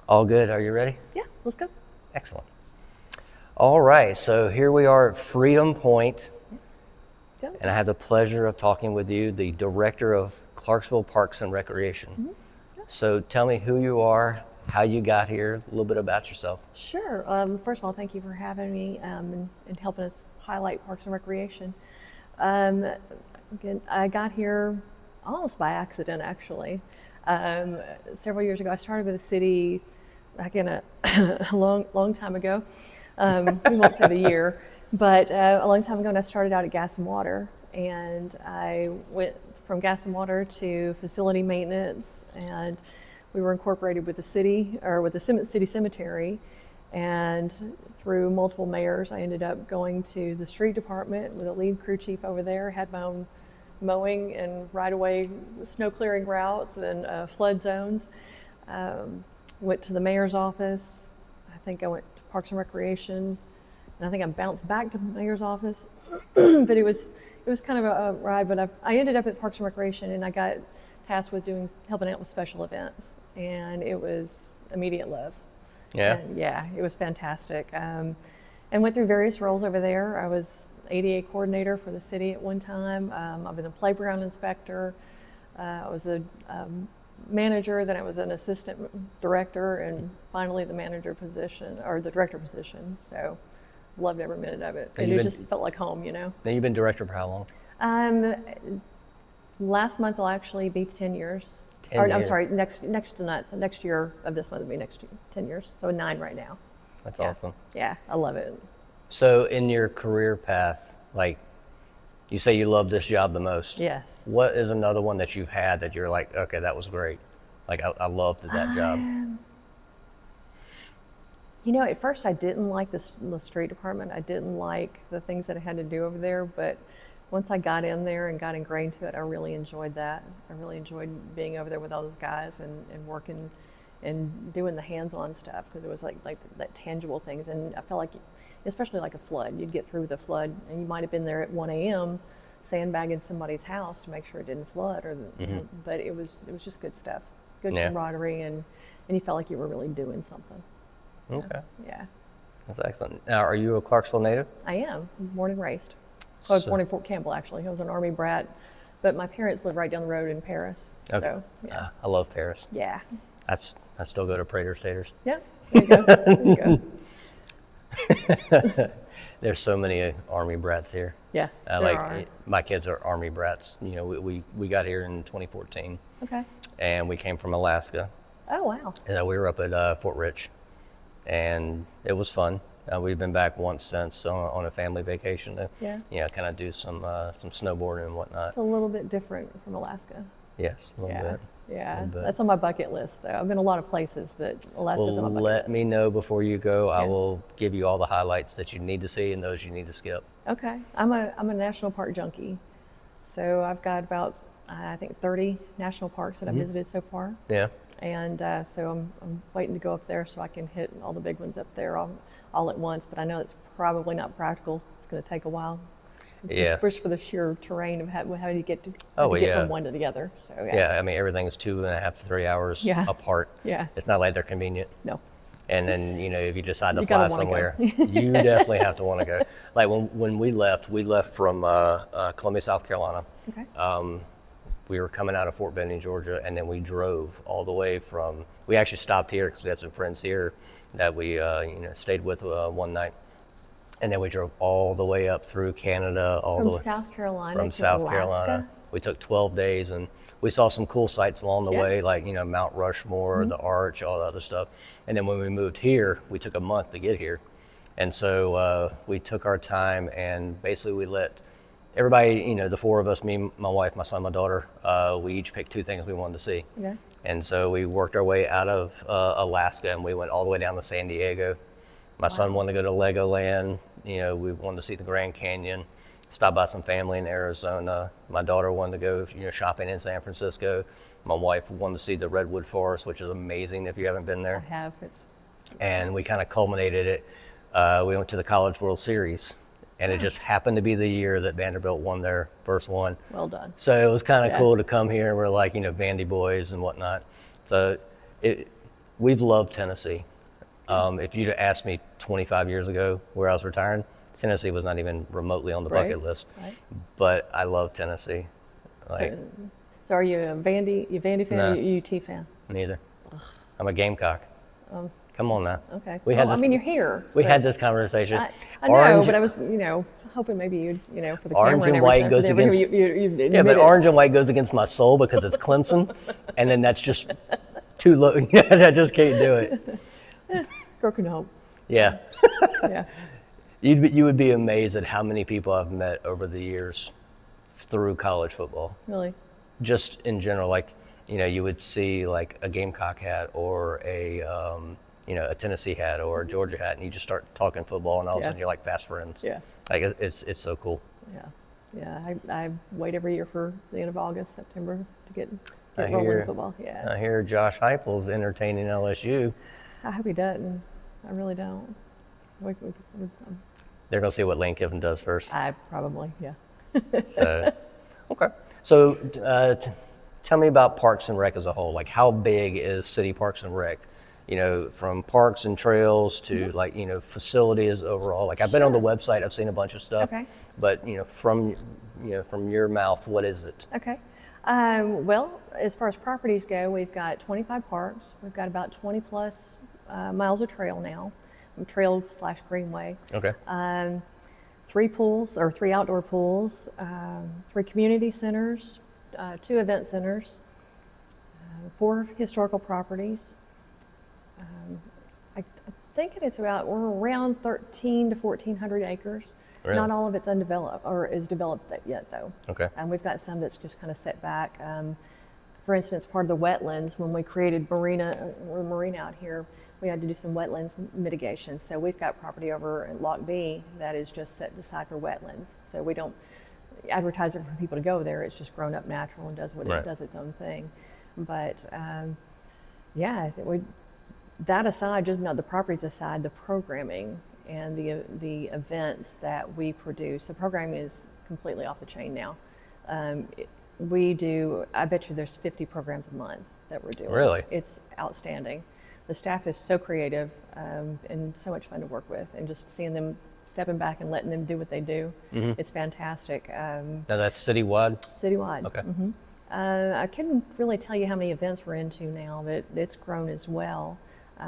All good. Are you ready? Yeah, let's go. Excellent. All right. So here we are at Freedom Point, Yeah. and I have the pleasure of talking with you, the director of Clarksville Parks and Recreation. Mm-hmm. Yeah. So tell me who you are, how you got here, a little bit about yourself. Sure. First of all, thank you for having me and helping us highlight Parks and Recreation. Again, I got here almost by accident, actually. Several years ago, I started with the city back in a long time ago. We won't say the year, but a long time ago, and I started out at Gas and Water, and I went from Gas and Water to facility maintenance, and we were incorporated with the city, or with the city cemetery, and through multiple mayors, I ended up going to the street department with a lead crew chief over there, had my own mowing and right-of-way snow clearing routes and flood zones. Went to the mayor's office. I think I went to Parks and Recreation, and I think I bounced back to the mayor's office. But it was kind of a ride. But I ended up at Parks and Recreation, and I got tasked with helping out with special events, and it was immediate love. Yeah. And yeah, it was fantastic. And went through various roles over there. I was ADA coordinator for the city at one time. I've been a playground inspector. I was a manager, then I was an assistant director, and finally the manager position, or the director position. So loved every minute of it. And it just felt like home, you know. Now, you've been director for how long? Last month will actually be 10 years. 10 or, years. I'm sorry, next year of this month will be 10 years. So 9 right now. That's Yeah. awesome. Yeah, I love it. So in your career path, like you say you love this job the most. Yes. What is another one that you've had that you're like, okay, that was great. Like I loved that job. You know, at first I didn't like the street department. I didn't like the things that I had to do over there, but once I got in there and got ingrained to it, I really enjoyed that. I really enjoyed being over there with all those guys and working and doing the hands-on stuff, because it was like that tangible things. And I felt like, especially like a flood, you'd get through the flood and you might have been there at 1 a.m. sandbagging somebody's house to make sure it didn't flood, but it was just good stuff, good camaraderie, and you felt like you were really doing something. Okay. Yeah. That's excellent. Now, are you a Clarksville native? I am, born and raised. I was born in Fort Campbell, actually. I was an Army brat, but my parents live right down the road in Paris. Okay. So, yeah. I love Paris. Yeah. I still go to Prater's Taters. Yeah. There you go. There you go. There's so many Army brats here. Yeah. Like are. my kids are Army brats. You know, we got here in 2014. Okay. And we came from Alaska. Oh, wow. And we were up at Fort Rich, and it was fun. We've been back once since on a family vacation to, kind of do some snowboarding and whatnot. It's a little bit different from Alaska. Yes, a little bit. Yeah, bit. that's on my bucket list, though. I've been a lot of places, but Alaska's on my bucket Let list. me know before you go. I will give you all the highlights that you need to see and those you need to skip. Okay. I'm a national park junkie. So I've got about, I think, 30 national parks that I've visited so far. Yeah. And so I'm waiting to go up there so I can hit all the big ones up there all at once. But I know it's probably not practical. It's going to take a while. Yeah. Just for the sheer terrain of how you get to get from one to the other. So yeah, I mean everything is 2.5 to 3 hours apart. Yeah. It's not like they're convenient. No. And then if you decide to You fly gotta wanna somewhere, go. you definitely have to want to go. Like when we left from Columbia, South Carolina. Okay. We were coming out of Fort Benning, Georgia, and then we drove all the way from. We actually stopped here because we had some friends here that we stayed with one night, and then we drove all the way up through Canada, From South Carolina from to South Alaska? Carolina. We took 12 days, and we saw some cool sights along the way, like Mount Rushmore, the Arch, all the other stuff. And then when we moved here, we took a month to get here, and so we took our time, and basically we let everybody, the four of us, me, my wife, my son, my daughter, we each picked 2 things we wanted to see. Okay. And so we worked our way out of Alaska, and we went all the way down to San Diego. My son wanted to go to Legoland. We wanted to see the Grand Canyon, stop by some family in Arizona. My daughter wanted to go, shopping in San Francisco. My wife wanted to see the Redwood Forest, which is amazing if you haven't been there. I have. And we kind of culminated it. We went to the College World Series. And it just happened to be the year that Vanderbilt won their first one. Well done. So it was kind of cool to come here. We're like, Vandy boys and whatnot. So we've loved Tennessee. If you'd asked me 25 years ago where I was retiring, Tennessee was not even remotely on the Right, bucket list. right. But I love Tennessee. Like, So are you a Vandy fan No. or you UT fan? neither. I'm a Gamecock. Come on now. Okay. We Well, had this. I mean, you're here. We so had this conversation. I know, Orange- but I was, hoping maybe you, for the Orange camera and white everything, goes for everything, against- you Yeah, but admit it. orange and white goes against my soul because it's Clemson, and then that's just too low. I just can't do it. Broken hope. Yeah. Yeah. You would be amazed at how many people I've met over the years through college football. Really. Just in general, like, you would see like a Gamecock hat or a Tennessee hat or a Georgia hat, and you just start talking football, and all of a Yeah. sudden you're like fast friends. Yeah. Like it's so cool. Yeah. Yeah. I wait every year for the end of August, September to get I rolling hear- in football. Yeah. I hear Josh Heupel's entertaining LSU. I hope he doesn't. I really don't. They're gonna see what Lane Kiffin does first. I probably, yeah. So, okay. So, tell me about Parks and Rec as a whole. Like, how big is City Parks and Rec? From parks and trails to like, facilities overall. Like, I've been on the website, I've seen a bunch of stuff. Okay. But, from your mouth, what is it? Okay. Well, as far as properties go, we've got 25 parks. We've got about 20 plus miles of trail now, trail/greenway. Okay. 3 pools or 3 outdoor pools, 3 community centers, 2 event centers, 4 historical properties. I think we're around 13 to 1,400 acres. Really? Not all of it's undeveloped or is developed yet, though. Okay. And we've got some that's just kind of set back. For instance, part of the wetlands, when we created marina out here, we had to do some wetlands mitigation. So we've got property over in Lock B that is just set aside for wetlands. So we don't advertise it for people to go there. It's just grown up natural and does what Right. it does its own thing. But yeah, that aside, just not the properties aside, the programming and the events that we produce, the programming is completely off the chain now. We do, I bet you there's 50 programs a month that we're doing. Really? It's outstanding. The staff is so creative and so much fun to work with, and just seeing them stepping back and letting them do what they do, it's fantastic. Now that's citywide? Citywide. Okay. I couldn't really tell you how many events we're into now, but it's grown as well.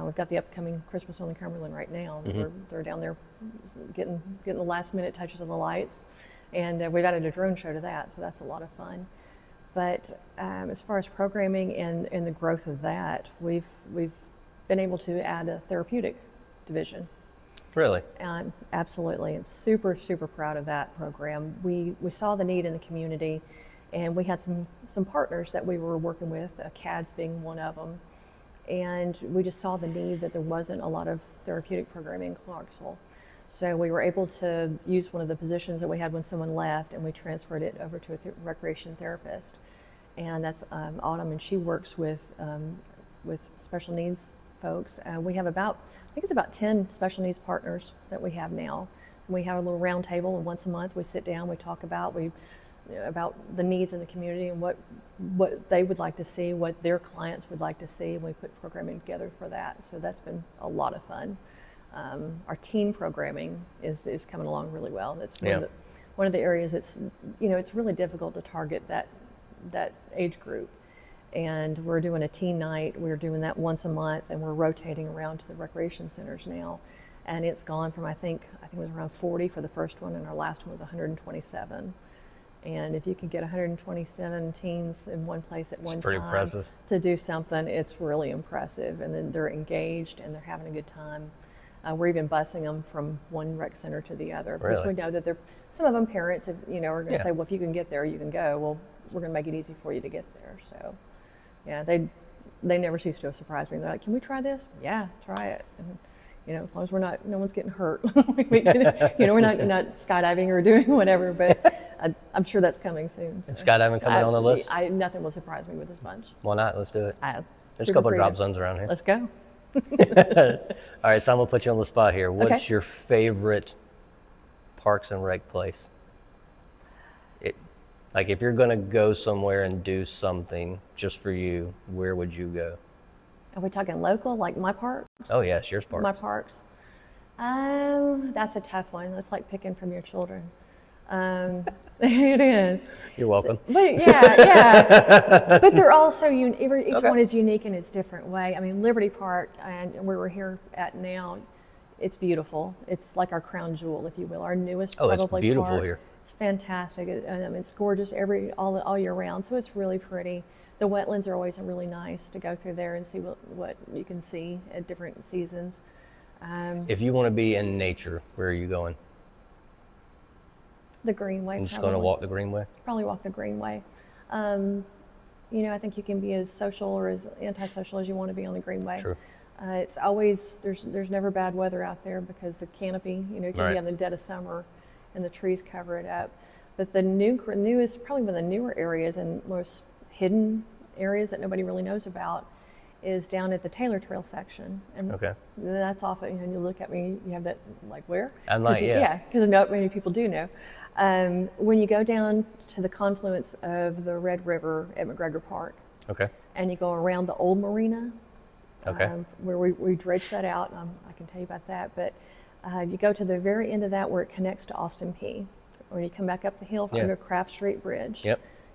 We've got the upcoming Christmas on the Cumberland right now. They're down there getting the last minute touches on the lights, and we've added a drone show to that, so that's a lot of fun. But as far as programming and the growth of that, we've been able to add a therapeutic division. Really? Absolutely, and super proud of that program. We saw the need in the community, and we had some partners that we were working with, CADS being one of them, and we just saw the need that there wasn't a lot of therapeutic programming in Clarksville. So we were able to use one of the positions that we had when someone left, and we transferred it over to a recreation therapist, and that's Autumn, and she works with special needs folks. We have I think it's about 10 special needs partners that we have now. We have a little round table, and once a month we sit down, we talk about the needs in the community and what they would like to see, what their clients would like to see, and we put programming together for that. So that's been a lot of fun. Our teen programming is coming along really well. That's one of the areas it's really difficult to target that age group. And we're doing a teen night. We're doing that once a month, and we're rotating around to the recreation centers now. And it's gone from I think it was around 40 for the first one, and our last one was 127. And if you can get 127 teens in one place at one time, pretty impressive. To do something, it's really impressive. And then they're engaged and they're having a good time. We're even busing them from one rec center to the other, because Really? we know that some of them parents, are going to Yeah. say, well, if you can get there, you can go. Well, we're going to make it easy for you to get there. So, yeah, they never cease to surprise me. They're like, can we try this? Yeah, try it. And, as long as no one's getting hurt. We're not skydiving or doing whatever, but I'm sure that's coming soon. So. Is skydiving coming on the list? Nothing will surprise me with this bunch. Why not? Let's do it. There's a Super couple of drop creative. zones around here. Let's go. All right, so I'm gonna put you on the spot here. What's Okay. your favorite Parks and Rec place? Like, if you're gonna go somewhere and do something just for you, where would you go? Are we talking local, like my parks? Oh yes, yours My parks. parks. That's a tough one. That's like picking from your children. It is. You're welcome. But yeah. But they're also each one is unique in its different way. I mean, Liberty Park, and where we're here at now, it's beautiful. It's like our crown jewel, if you will, our newest Oh, probably it's beautiful park. here. It's fantastic. It's gorgeous all year round. So it's really pretty. The wetlands are always really nice to go through there and see what you can see at different seasons. If you want to be in nature, where are you going? The Greenway. I'm just going to walk the Greenway. Probably walk the Greenway. I think you can be as social or as antisocial as you want to be on the Greenway. True. It's always there's never bad weather out there because the canopy, it can be in the dead of summer, and the trees cover it up. But the newest, probably one of the newer areas and most hidden areas that nobody really knows about is down at the Taylor Trail section. And that's often, you look at me, you have that, like, where? I'm like, Yeah, because not many people do know. When you go down to the confluence of the Red River at McGregor Park, and you go around the old marina, where we dredged that out, I can tell you about that, but you go to the very end of that where it connects to Austin P, or you come back up the hill under Craft Street Bridge.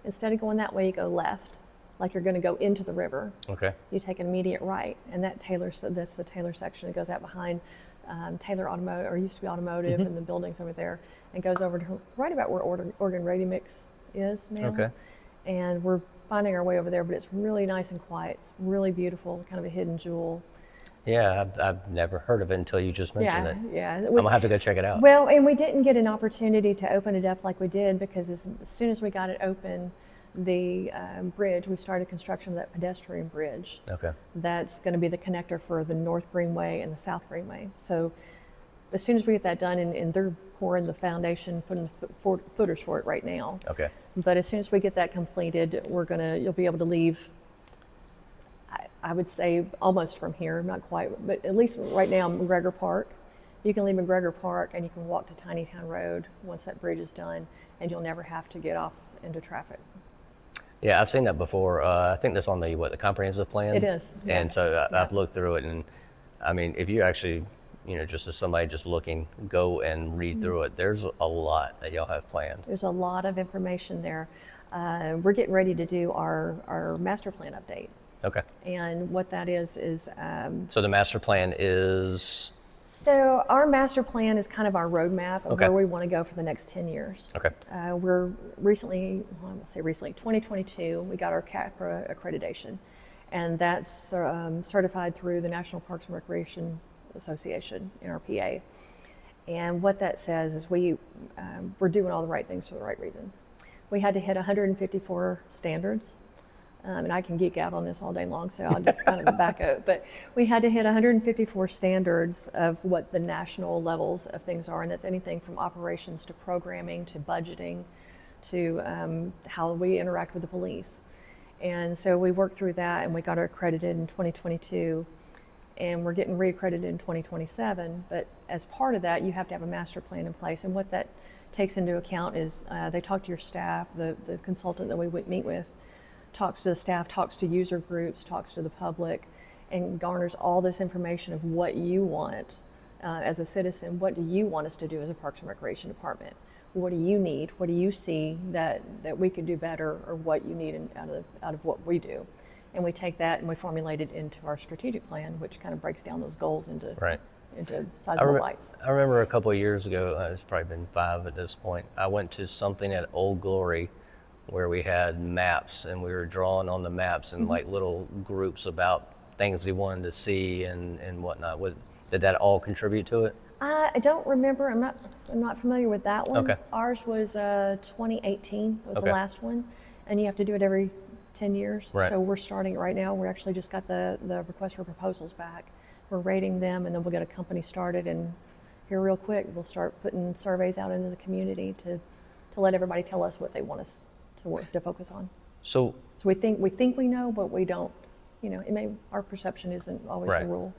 Instead of going that way, you go left, like you're going to go into the river. You take an immediate right, and that's the Taylor section. It goes out behind Taylor Automotive, or used to be Automotive, and the buildings over there, and goes over to right about where Oregon Ready Mix is now. And we're finding our way over there, but it's really nice and quiet. It's really beautiful, kind of a hidden jewel. Yeah, I've never heard of it until you just mentioned it. Yeah. I'm gonna have to go check it out. Well, and we didn't get an opportunity to open it up like we did, because as soon as we got it open, the bridge, we started construction of that pedestrian bridge. That's going to be the connector for the North Greenway and the South Greenway. So as soon as we get that done, and they're pouring the foundation, putting the footers for it right now. But as soon as we get that completed, you'll be able to leave, I would say almost from here, not quite, but at least right now, McGregor Park. You can leave McGregor Park and you can walk to Tiny Town Road once that bridge is done, and you'll never have to get off into traffic. Yeah, I've seen that before. I think that's on the comprehensive plan. It is. And so I've looked through it, and I mean, if you actually, just as somebody just looking, go and read through it, there's a lot that y'all have planned. There's a lot of information there. We're getting ready to do our master plan update. And what that is. So the master plan is? So our master plan is kind of our roadmap of where we want to go for the next 10 years. We're recently, 2022, we got our CAPRA accreditation, and that's certified through the National Parks and Recreation Association, NRPA. And what that says is we're doing all the right things for the right reasons. We had to hit 154 standards. And I can geek out on this all day long, so I'll just kind of back up. But we had to hit 154 standards of what the national levels of things are, and that's anything from operations to programming to budgeting to how we interact with the police. And so we worked through that, and we got accredited in 2022, and we're getting reaccredited in 2027. But as part of that, you have to have a master plan in place, and what that takes into account is they talk to your staff, the consultant that we would meet with, talks to the staff, talks to user groups, talks to the public, and garners all this information of what you want as a citizen. What do you want us to do as a Parks and Recreation Department? What do you need? What do you see that we could do better, or what you need out of what we do? And we take that and we formulate it into our strategic plan, which kind of breaks down those goals into sizable bites. I remember a couple of years ago, it's probably been 5 at this point, I went to something at Old Glory where we had maps, and we were drawing on the maps and like little groups about things we wanted to see and whatnot. Did that all contribute to it? I don't remember. I'm not familiar with that one. Okay. Ours was 2018 was the last one, and you have to do it every 10 years. Right. So we're starting it right now. We actually just got the request for proposals back. We're rating them, and then we'll get a company started, and here real quick we'll start putting surveys out into the community to let everybody tell us what they want us to focus on. So we think we know, but we don't. Our perception isn't always the rule.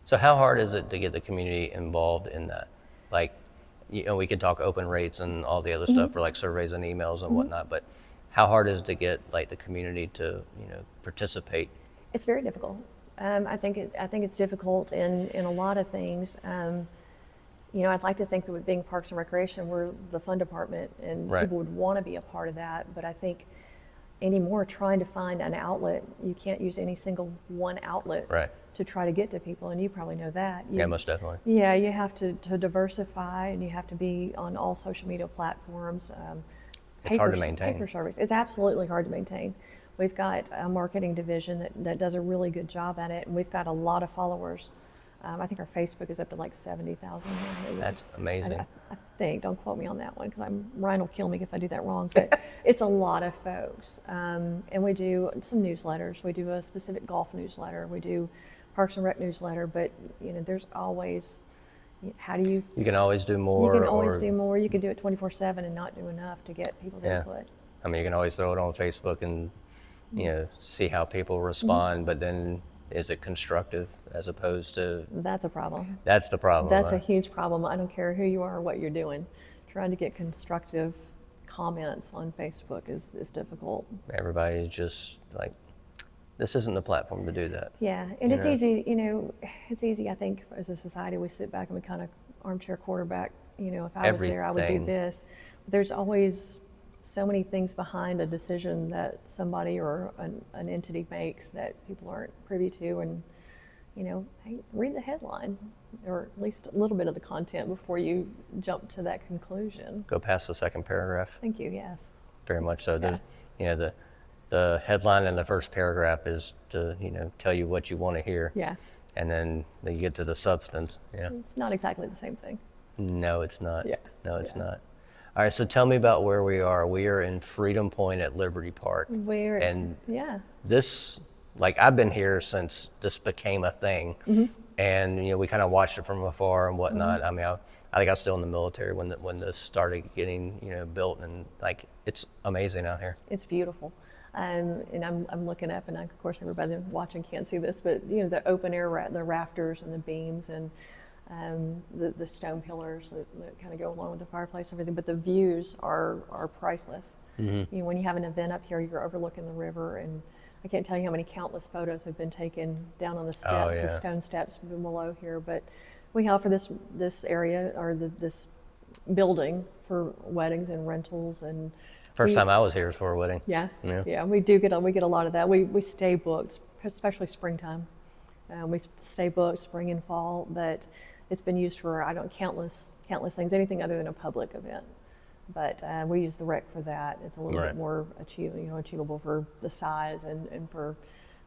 So how hard is it to get the community involved in that? Like, we could talk open rates and all the other stuff for like surveys and emails and whatnot, but how hard is it to get like the community to participate? It's very difficult. I think it's difficult in a lot of things. I'd like to think that with being Parks and Recreation, we're the fun department, and Right. people would want to be a part of that. But I think anymore, trying to find an outlet, you can't use any single one outlet Right. to try to get to people, and you probably know that. Yeah, most definitely. Yeah, you have to diversify, and you have to be on all social media platforms. It's hard to maintain. Paper service. It's absolutely hard to maintain. We've got a marketing division that does a really good job at it, and we've got a lot of followers. I think our Facebook is up to like 70,000 now. That's amazing. I think, don't quote me on that one, because Ryan will kill me if I do that wrong, but it's a lot of folks. And we do some newsletters. We do a specific golf newsletter. We do Parks and Rec newsletter, but there's always, how do you... You can always do more. You can always do more. You can do it 24/7 and not do enough to get people's Yeah. input. I mean, you can always throw it on Facebook and, see how people respond, but then is it constructive as opposed to... That's a problem. That's the problem. That's a huh? huge problem. I don't care who you are or what you're doing. Trying to get constructive comments on Facebook is difficult. Everybody's just like, this isn't the platform to do that. Yeah, and it's know? easy, it's easy, I think, as a society, we sit back and we kind of armchair quarterback, if I was there, I would do Everything. this. There's always so many things behind a decision that somebody or an entity makes that people aren't privy to, and, hey, read the headline, or at least a little bit of the content before you jump to that conclusion. Go past the second paragraph. Thank you, yes. Very much so. Yeah. There's, the headline in the first paragraph is to, tell you what you want to hear. Yeah, And then you get to the substance. Yeah. it's not exactly the same thing. No, it's not. Yeah. No, it's Yeah. not. All right, so tell me about where we are. We are in Freedom Point at Liberty Park. And Yeah. this, like, I've been here since this became a thing. Mm-hmm. And, we kind of watched it from afar and whatnot. I mean, I think I was still in the military when this started getting, built, and like, it's amazing out here. It's beautiful. And I'm looking up, and of course everybody watching can't see this, but the open air, the rafters and the beams and the stone pillars that kind of go along with the fireplace and everything. But the views are priceless. Mm-hmm. When you have an event up here, you're overlooking the river, and I can't tell you how many countless photos have been taken down on the steps, the yeah. stone steps below here. But we offer this area, or this building, for weddings and rentals, and First time I was here was for a wedding. yeah, Yeah. we get a lot of that. We stay booked, especially springtime. We stay booked spring and fall, but it's been used for countless things, anything other than a public event. But we use the rec for that. It's a little Right. bit more achievable for the size and for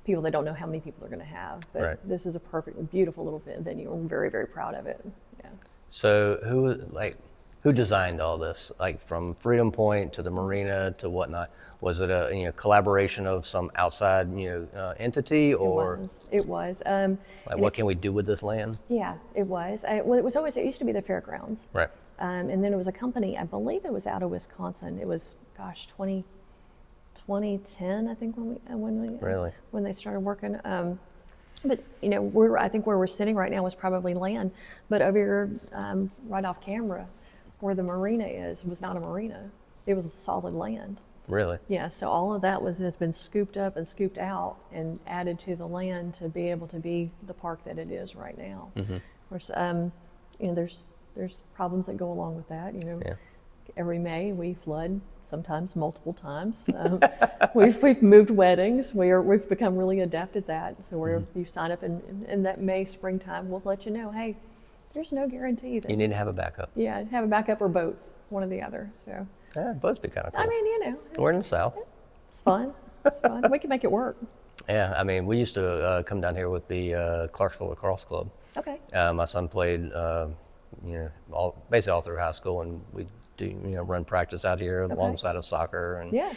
people that don't know how many people they're going to have. But Right. this is a perfect, beautiful little venue. I'm very, very proud of it. Yeah. So who designed all this? Like, from Freedom Point to the marina to whatnot? Was it a collaboration of some outside entity, or It was. like, what can we do with this land? Yeah, it was. It used to be the fairgrounds. Right. And then it was a company, I believe it was out of Wisconsin. It was, 2010, I think, Really? when they started working. But I think where we're sitting right now is probably land. But over here, right off camera, where the marina was not a marina. It was solid land. Really? Yeah. So all of that has been scooped up and scooped out and added to the land to be able to be the park that it is right now. Mm-hmm. Of course, there's problems that go along with that. Yeah. Every May we flood, sometimes multiple times. We've moved weddings. We've become really adept at that. So you sign up in that May, springtime, we'll let you know, hey, there's no guarantee that You need to have a backup. yeah, have a backup or boats, one or the other. So Yeah, boats be kind of cool. I mean, We're in the South. it's fun. It's fun. We can make it work. Yeah, I mean, we used to come down here with the Clarksville Lacrosse Club. Okay. My son played, basically all through high school, and we do, run practice out here alongside of soccer, and Yeah.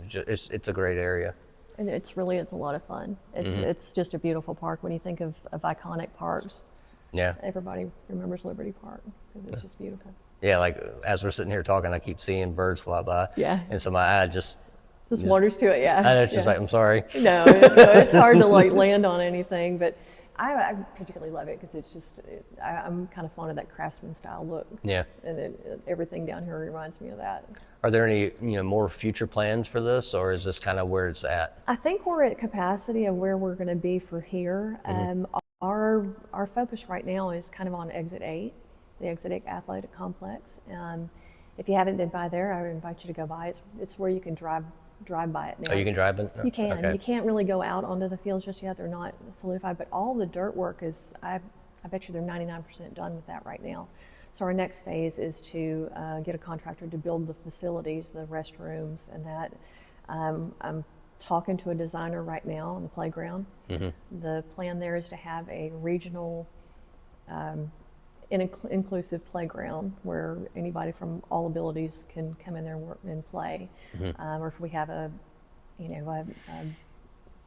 it's a great area. And it's a lot of fun. It's just a beautiful park. When you think of iconic parks, Yeah, everybody remembers Liberty Park because it's just beautiful. yeah. Like, as we're sitting here talking, I keep seeing birds fly by. Yeah. And so my eye just Wanders to it, yeah. and it's just yeah. like, I'm sorry. No, it's hard to land on anything, but I particularly love it because it's just, I'm kind of fond of that craftsman style look. Yeah. And everything down here reminds me of that. Are there any, more future plans for this, or is this kind of where it's at? I think we're at capacity of where we're going to be for here. Our focus right now is kind of on Exit 8, the Exit 8 Athletic Complex. If you haven't been by there, I would invite you to go by. It's where you can drive by it now. Oh, you can drive it? You can. Okay. You can't really go out onto the fields just yet. They're not solidified, but all the dirt work is, I bet you they're 99% done with that right now. So our next phase is to get a contractor to build the facilities, the restrooms and that. I'm talking to a designer right now on the playground. The plan there is to have a regional inclusive playground where anybody from all abilities can come in there and work and play. Or if we have a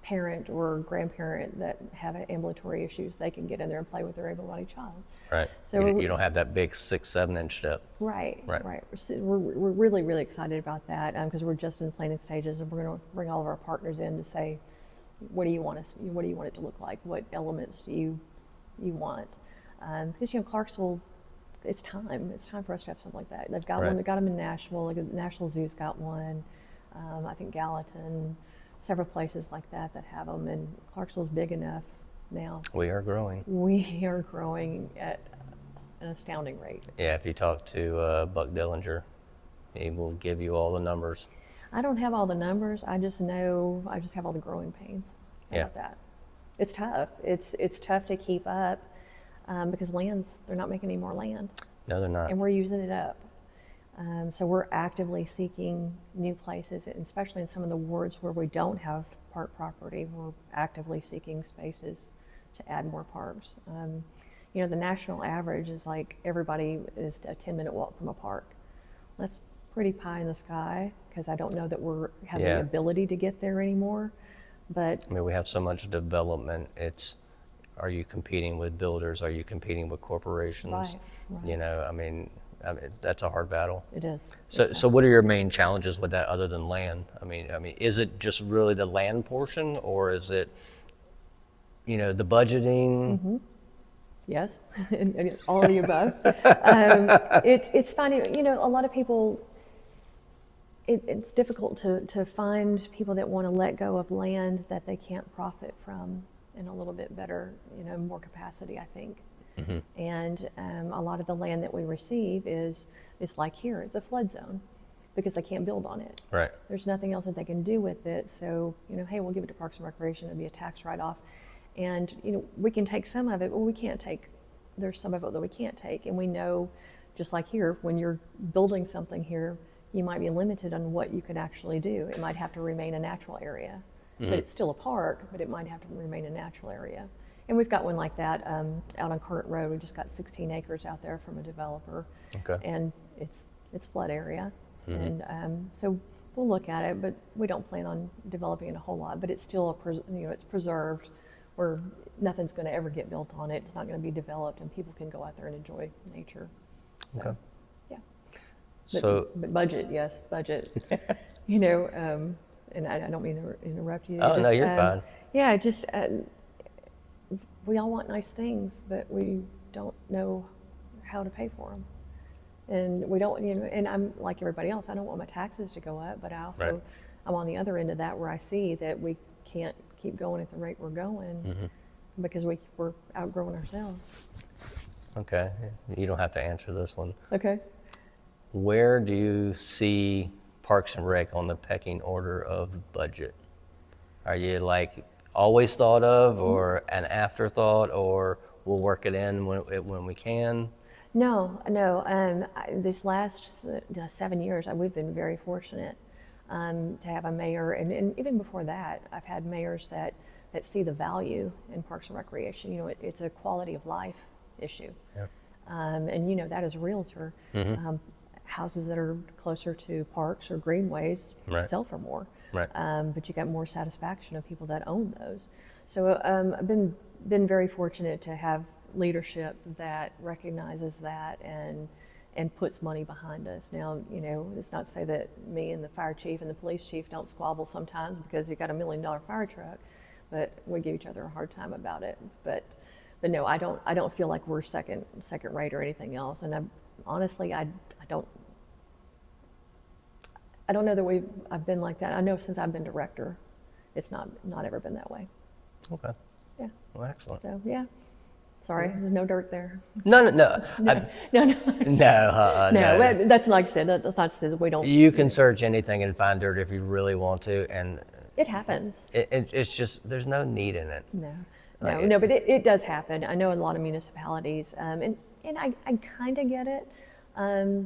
parent or grandparent that have ambulatory issues, they can get in there and play with their able-bodied child. Right. So you don't have that big 6-7 inch step. Right. We're really, really excited about that because we're just in the planning stages, and we're going to bring all of our partners in to say, what do you want it to look like? What elements do you want? Because Clarksville, it's time for us to have something like that. They've got one. They got them in Nashville. Like the National Zoo's got one. I think Gallatin, several places like that have them. And Clarksville's big enough now. We are growing. We are growing at an astounding rate. Yeah, if you talk to Buck Dillinger, he will give you all the numbers. I don't have all the numbers. I just have all the growing pains. How about that? It's tough. It's tough to keep up. Because they're not making any more land. No, they're not. And we're using it up. So we're actively seeking new places, and especially in some of the wards where we don't have park property, we're actively seeking spaces to add more parks. The national average is like everybody is a 10-minute walk from a park. That's pretty pie in the sky because I don't know that we have the ability to get there anymore. But I mean, we have so much development. Are you competing with builders? Are you competing with corporations? Right. I mean, that's a hard battle. It is. So what are your main challenges with that other than land? I mean, is it just really the land portion, or is it, the budgeting? Yes, and all of the above. It's funny, a lot of people, it's difficult to find people that want to let go of land that they can't profit from in a little bit better, more capacity, I think. And a lot of the land that we receive is like here, it's a flood zone because they can't build on it. Right. There's nothing else that they can do with it. So, hey, we'll give it to Parks and Recreation. It'll be a tax write-off. And, we can take some of it, but we can't take, there's some of it that we can't take. And we know, just like here, when you're building something here, you might be limited on what you can actually do. It might have to remain a natural area. But it's still a park, but it might have to remain a natural area. And we've got one like that out on Current Road. We just got 16 acres out there from a developer. Okay. And it's flood area. And so we'll look at it, but we don't plan on developing it a whole lot. But it's still it's preserved, where nothing's going to ever get built on it. It's not going to be developed, and people can go out there and enjoy nature. So, okay. Yeah. But budget, yes, budget. And I don't mean to interrupt you. Oh, no, you're fine. Yeah, just we all want nice things, but we don't know how to pay for them. And we don't, and I'm like everybody else, I don't want my taxes to go up, but I also, I'm on the other end of that where I see that we can't keep going at the rate we're going because we're outgrowing ourselves. Okay, you don't have to answer this one. Okay. Where do you see Parks and Rec on the pecking order of budget? Are you like always thought of, or an afterthought, or we'll work it in when we can? No. This last 7 years, we've been very fortunate to have a mayor, and even before that, I've had mayors that see the value in Parks and Recreation. It's a quality of life issue. Yep. And that as a realtor, houses that are closer to parks or greenways sell for more. Right. But you got more satisfaction of people that own those. So I've been very fortunate to have leadership that recognizes that and puts money behind us. Now, it's not to say that me and the fire chief and the police chief don't squabble sometimes because you got $1 million fire truck, but we give each other a hard time about it. But no, I don't feel like we're second rate or anything else. And honestly, I don't know that I've been like that. I know since I've been director, it's not ever been that way. Okay. Yeah. Well, excellent. So yeah. Sorry, there's no dirt there. No. No. No. No. That's like I said. That's not to say that we don't. You can search anything and find dirt if you really want to, and It happens. it's just there's no need in it. No, but it does happen. I know in a lot of municipalities, and I kind of get it,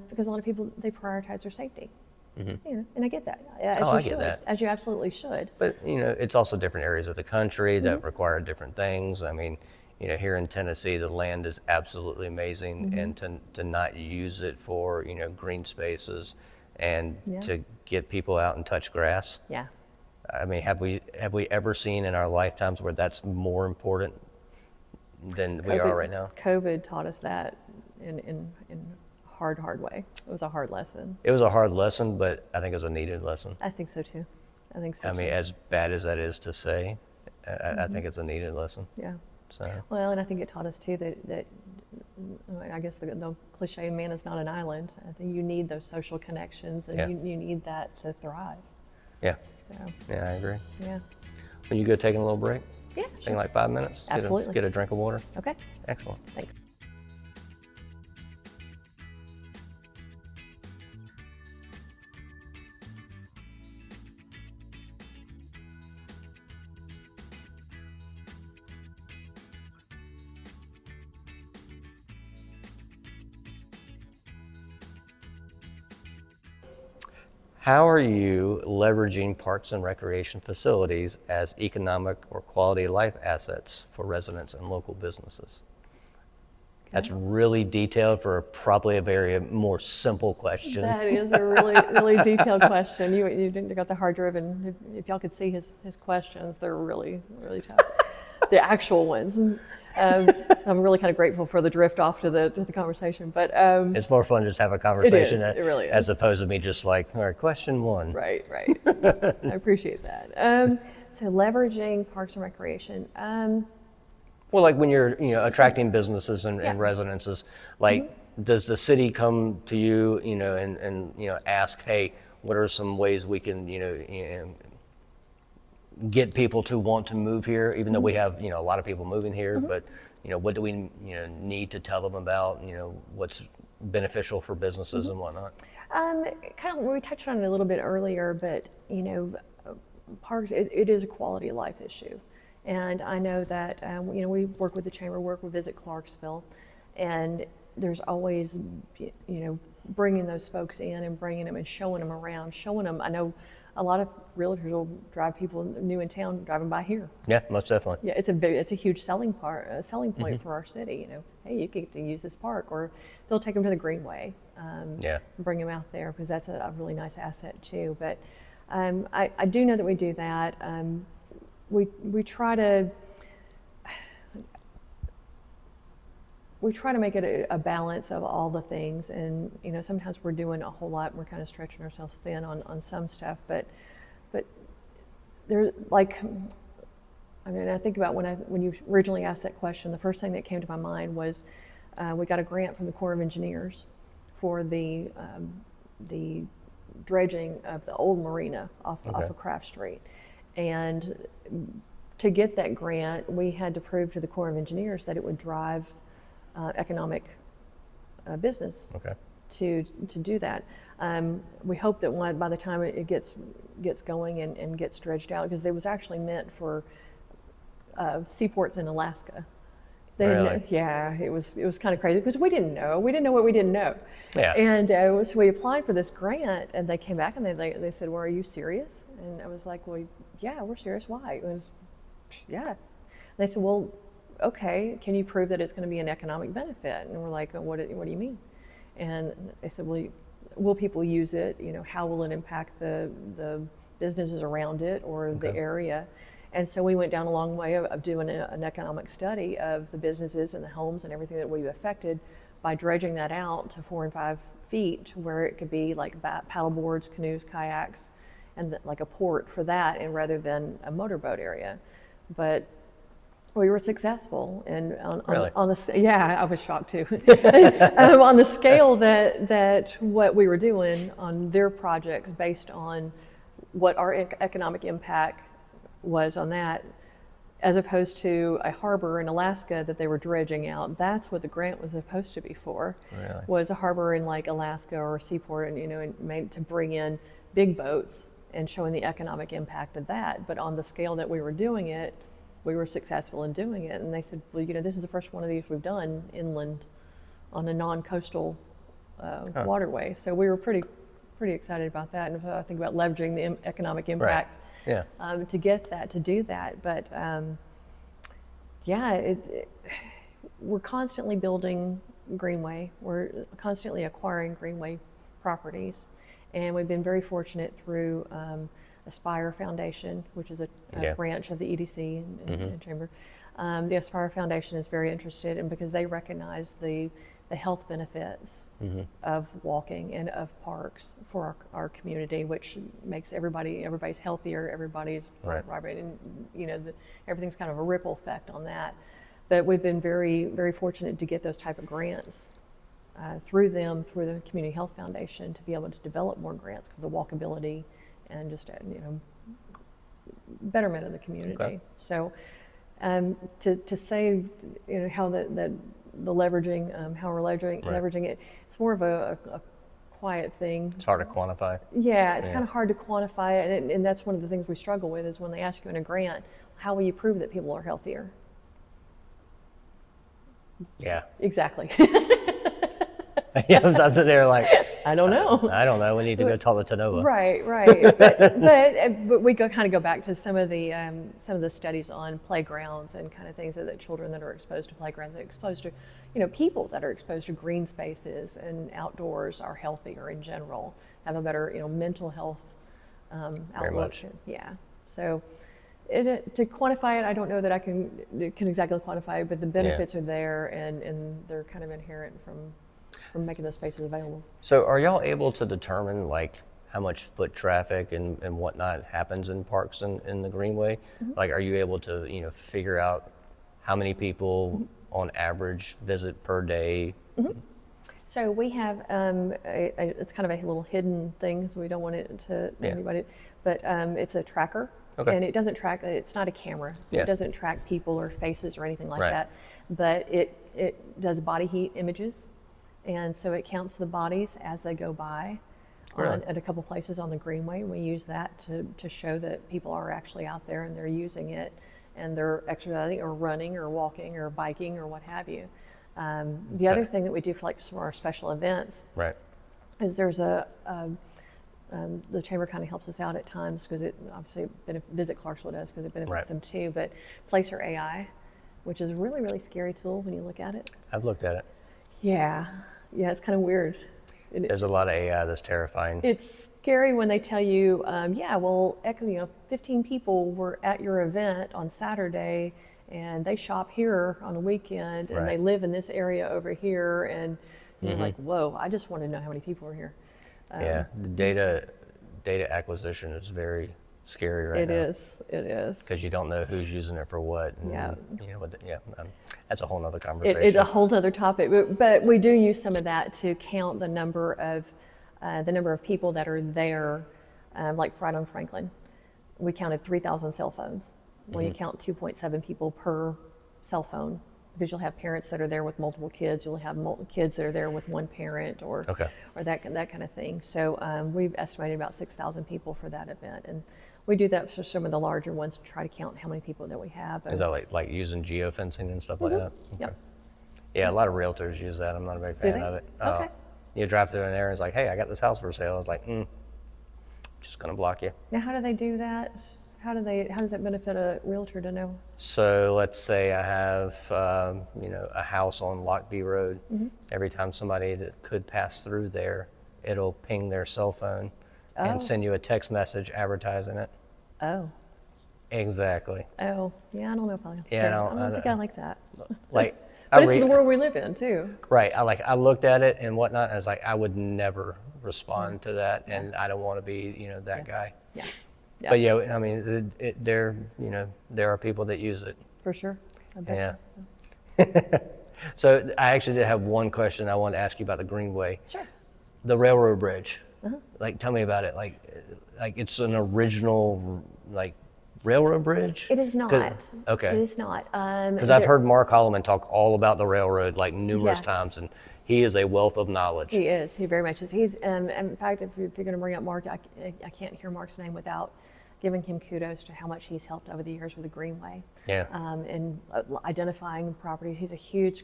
because a lot of people, they prioritize their safety. Mm-hmm. And I get that. I get that. As you absolutely should. But it's also different areas of the country that require different things. I mean, here in Tennessee, the land is absolutely amazing, and to not use it for green spaces and to get people out and touch grass. Yeah. I mean, have we ever seen in our lifetimes where that's more important than we are right now? COVID taught us that in hard way. It was a hard lesson. It was a hard lesson, but I think it was a needed lesson. I think so too. I mean, as bad as that is to say, I think it's a needed lesson. Yeah. So. Well, and I think it taught us too that I guess the cliche, man is not an island. I think you need those social connections, and you need that to thrive. Yeah. So. Yeah, I agree. Yeah. Will you go taking a little break? Yeah, Take sure. like 5 minutes? Absolutely. Get a drink of water? Okay. Excellent. Thanks. How are you leveraging parks and recreation facilities as economic or quality of life assets for residents and local businesses? Okay. That's really detailed for probably a very more simple question. That is a really detailed question. You got the hard driven. If y'all could see his questions, they're really tough. The actual ones. I'm really kind of grateful for the drift off to the conversation, but it's more fun to just have a conversation. It really is. As opposed to me just like, all right, question one. Right. I appreciate that. So leveraging parks and recreation. Well, like when you're attracting businesses and residences, like does the city come to you, and ask, hey, what are some ways we can get people to want to move here, even though we have a lot of people moving here, but what do we need to tell them about what's beneficial for businesses and whatnot? Kind of, we touched on it a little bit earlier, but parks, it is a quality of life issue, and I know that we work with the chamber, work with Visit Clarksville, and there's always bringing those folks in and bringing them and showing them around, showing them. I know a lot of realtors will drive people new in town driving by here. Yeah, most definitely. Yeah, it's a huge selling point for our city. Hey, you get to use this park, or they'll take them to the Greenway. Bring them out there because that's a really nice asset too. But I do know that we do that. We try to make it a balance of all the things, and sometimes we're doing a whole lot and we're kind of stretching ourselves thin on some stuff, but there's like, I think about when you originally asked that question, the first thing that came to my mind was we got a grant from the Corps of Engineers for the dredging of the old marina off of Craft Street, and to get that grant we had to prove to the Corps of Engineers that it would drive economic business to do that. We hope that by the time it gets going and gets dredged out, because it was actually meant for seaports in Alaska. Really? It was kind of crazy because we didn't know what we didn't know. Yeah. And so we applied for this grant, and they came back and they said, well, are you serious? And I was like, well, yeah, we're serious. Why? It was, yeah. And they said, well, okay, can you prove that it's going to be an economic benefit? And we're like, what do you mean? And they said, well, will people use it? How will it impact the businesses around it or the area? And so we went down a long way of doing an economic study of the businesses and the homes and everything that we've affected by dredging that out to 4 and 5 feet, to where it could be like paddle boards, canoes, kayaks, and like a port for that, and rather than a motorboat area. but we were successful, and Really? on the yeah, I was shocked too. On the scale that what we were doing on their projects, based on what our economic impact was on that, as opposed to a harbor in Alaska that they were dredging out. That's what the grant was supposed to be for. Really? Was a harbor in like Alaska or a seaport, and and made to bring in big boats and showing the economic impact of that. But on the scale that we were doing it, we were successful in doing it. And they said, well, this is the first one of these we've done inland on a non-coastal waterway. So we were pretty excited about that. And I think about leveraging the economic impact to get that, to do that. But we're constantly building Greenway. We're constantly acquiring Greenway properties. And we've been very fortunate through Aspire Foundation, which is a branch of the EDC and Chamber. The Aspire Foundation is very interested, and because they recognize the health benefits of walking and of parks for our community, which makes everybody's healthier, everybody's vibrating, and everything's kind of a ripple effect on that. But we've been very, very fortunate to get those type of grants through the Community Health Foundation, to be able to develop more grants for the walkability and just betterment of the community. Okay. So to say how the leveraging, how we're leveraging it, it's more of a quiet thing. It's hard to quantify. Yeah, it's kind of hard to quantify it, and that's one of the things we struggle with, is when they ask you in a grant, how will you prove that people are healthier? Yeah. Exactly. Yeah, I'm sitting there like, I don't know. I don't know. We need to go talk to Tanova. Right. But we kind of go back to some of the studies on playgrounds and kind of things that children that are exposed to playgrounds, exposed to, people that are exposed to green spaces and outdoors are healthier in general, have a better, mental health outlook. Very much. Yeah. So to quantify it, I don't know that I can exactly quantify it, but the benefits are there, and they're kind of inherent from making those spaces available. So are y'all able to determine like how much foot traffic and whatnot happens in parks in the Greenway? Like, are you able to, figure out how many people on average visit per day? So we have, it's kind of a little hidden thing, so we don't want it to anybody, but it's a tracker. Okay. And it doesn't track, it's not a camera, so it doesn't track people or faces or anything like that, but it does body heat images. And so it counts the bodies as they go by at a couple places on the Greenway. We use that to show that people are actually out there and they're using it, and they're exercising or running or walking or biking or what have you. The other thing that we do for like some of our special events is there's the Chamber kind of helps us out at times, because it obviously Visit Clarksville does, because it benefits them too. But Placer AI, which is a really, really scary tool when you look at it. I've looked at it. Yeah, it's kind of weird. There's a lot of AI that's terrifying. It's scary when they tell you, 15 people were at your event on Saturday, and they shop here on a weekend, and they live in this area over here, and you're like, whoa, I just want to know how many people are here. The data acquisition is very scary right now. It is. Because you don't know who's using it for what. And, that's a whole nother conversation. It's a whole other topic, but we do use some of that to count the number of people that are there. Like Friday on Franklin, we counted 3,000 cell phones. Well, you count 2.7 people per cell phone, because you'll have parents that are there with multiple kids. You'll have kids that are there with one parent, or that kind of thing. So we've estimated about 6,000 people for that event, and we do that for some of the larger ones to try to count how many people that we have. Is that like using geofencing and stuff like that? Okay. Yep. Yeah, a lot of realtors use that. I'm not a big fan of it. Okay. You drive through in there and it's like, hey, I got this house for sale. It's like, just gonna block you. Now, how do they do that? How does it benefit a realtor to know? So let's say I have, a house on Lockbee Road. Every time somebody that could pass through there, it'll ping their cell phone and send you a text message advertising it. Oh. Exactly. Oh, yeah, I don't know if I don't think I like that. Like, but it's the world we live in too. Right. I looked at it and whatnot. I was like, I would never respond to that, and I don't want to be, that guy. Yeah. Yeah. But yeah, I mean, there are people that use it. For sure. I bet Yeah. you. So I actually did have one question I wanted to ask you about the Greenway, Sure. the railroad bridge. Uh-huh. Like, tell me about it. Like it's an original like railroad bridge. It is not. Okay. It is not. Because I've heard Mark Holloman talk all about the railroad like numerous Yeah. times, and he is a wealth of knowledge. He is. He very much is. He's, in fact, if you're going to bring up Mark, I can't hear Mark's name without giving him kudos to how much he's helped over the years with the Greenway. Yeah. And identifying properties. He's a huge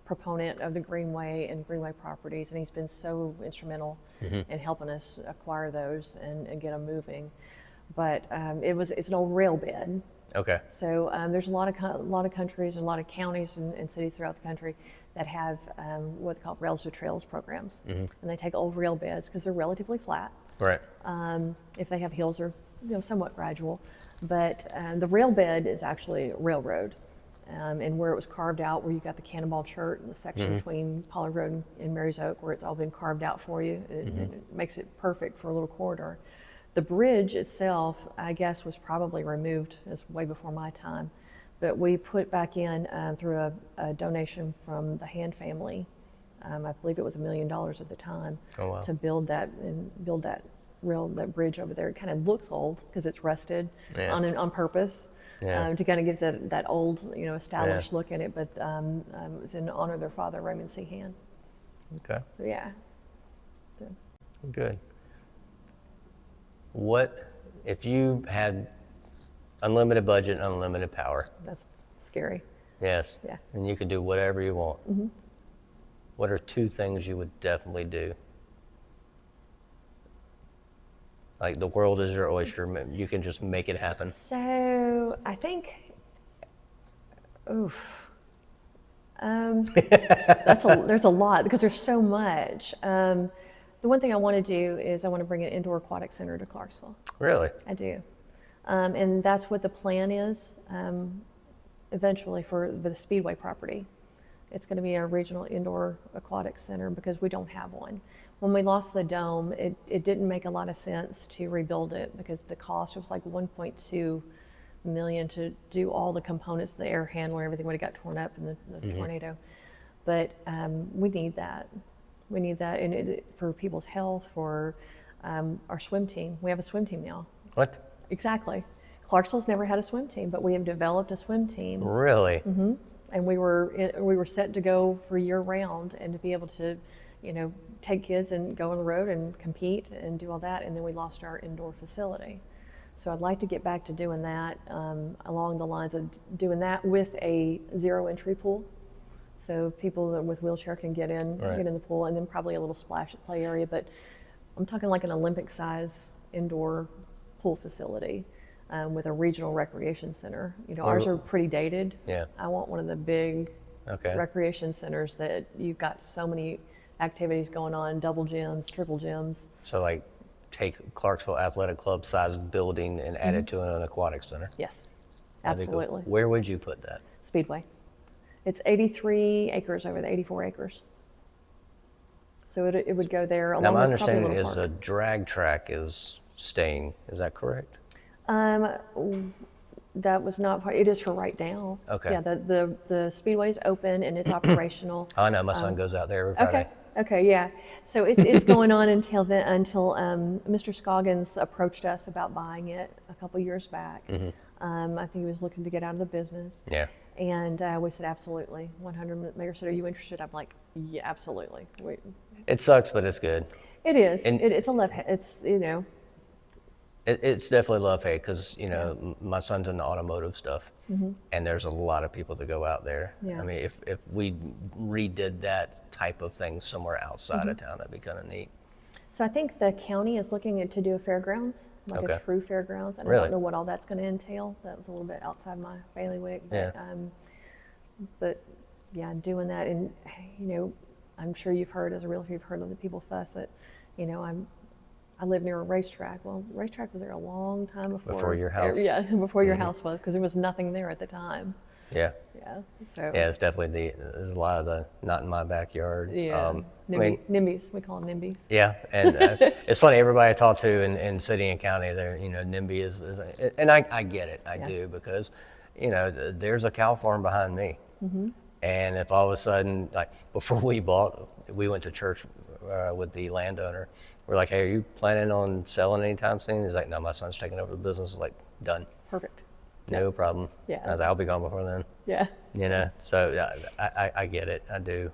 proponent of the Greenway and Greenway properties, and he's been so instrumental in helping us acquire those and get them moving. But it's an old rail bed. Okay. So there's a lot of countries and a lot of counties and cities throughout the country that have what they call rails to trails programs, and they take old rail beds because they're relatively flat. Right. If they have hills, are somewhat gradual, but the rail bed is actually railroad, and where it was carved out, where you got the Cannonball Church and the section between Pollard Road and Mary's Oak, where it's all been carved out for you, it makes it perfect for a little corridor. The bridge itself, I guess, was probably removed as way before my time, but we put back in through a donation from the Hand family. I believe it was $1 million at the time to build that that bridge over there. It kind of looks old because it's rusted on purpose to kind of give that old, established look in it. But it's in honor of their father, Raymond C. Hand. Okay. So yeah. Good. What if you had unlimited budget and unlimited power? That's scary. Yes. Yeah. And you could do whatever you want. Mm-hmm. What are 2 things you would definitely do? Like the world is your oyster. You can just make it happen. So I think, there's a lot because there's so much. The one thing I want to do is I want to bring an indoor aquatic center to Clarksville. Really? I do. And that's what the plan is eventually for the Speedway property. It's going to be a regional indoor aquatic center because we don't have one. When we lost the dome, it didn't make a lot of sense to rebuild it because the cost was like $1.2 million to do all the components, the air handler, everything would have got torn up in the tornado. But we need that. We need that for people's health, for our swim team. We have a swim team now. What? Exactly. Clarksville's never had a swim team, but we have developed a swim team. Really? Mm-hmm. And we were set to go for year round and to be able to, take kids and go on the road and compete and do all that. And then we lost our indoor facility. So I'd like to get back to doing that along the lines of doing that with a 0 entry pool. So people with wheelchair can get in the pool, and then probably a little splash play area. But I'm talking like an Olympic-size indoor pool facility with a regional recreation center. Ours are pretty dated. Yeah. I want one of the big recreation centers that you've got so many activities going on, double gyms, triple gyms. So like take Clarksville Athletic Club size building and add it to an aquatic center. Yes, That'd be cool. absolutely. Where would you put that? Speedway. It's 83 acres over the 84 acres. So it would go there. Now my with probably understanding little is park. a drag track is staying. Is that correct? That was not part. It is for right now. Okay. Yeah, the speedway's open and it's operational. Oh, I know. My son goes out there every Friday. Okay, yeah. So it's going on until Mr. Scoggins approached us about buying it a couple years back. I think he was looking to get out of the business. Yeah. And we said absolutely, 100. Mayor said, "Are you interested?" I'm like, "Yeah, absolutely." It sucks, but it's good. It is. And- It's a love. It's It's definitely love hate because my son's into automotive stuff, and there's a lot of people that go out there. Yeah. I mean, if we redid that type of thing somewhere outside of town, that'd be kind of neat. So I think the county is looking to do a fairgrounds, like a true fairgrounds. And I Really? don't know what all that's going to entail. That was a little bit outside my bailiwick. But, but yeah, doing that, and I'm sure you've heard as a realtor, you've heard other people fuss that, I live near a racetrack. Well, racetrack was there a long time before Before your house. Yeah, before your house was, because there was nothing there at the time. Yeah. So. Yeah, it's definitely there's a lot of the not in my backyard. Yeah. NIMBYs. We call them NIMBYs. Yeah, and it's funny. Everybody I talk to in city and county, they're NIMBY is and I get it. I do because, there's a cow farm behind me, and if all of a sudden, like before we went to church with the landowner. We're like, hey, are you planning on selling anytime soon? He's like, no, my son's taking over the business. It's like, done. Perfect. No problem. Yeah. I was like, I'll be gone before then. Yeah. So I get it. I do.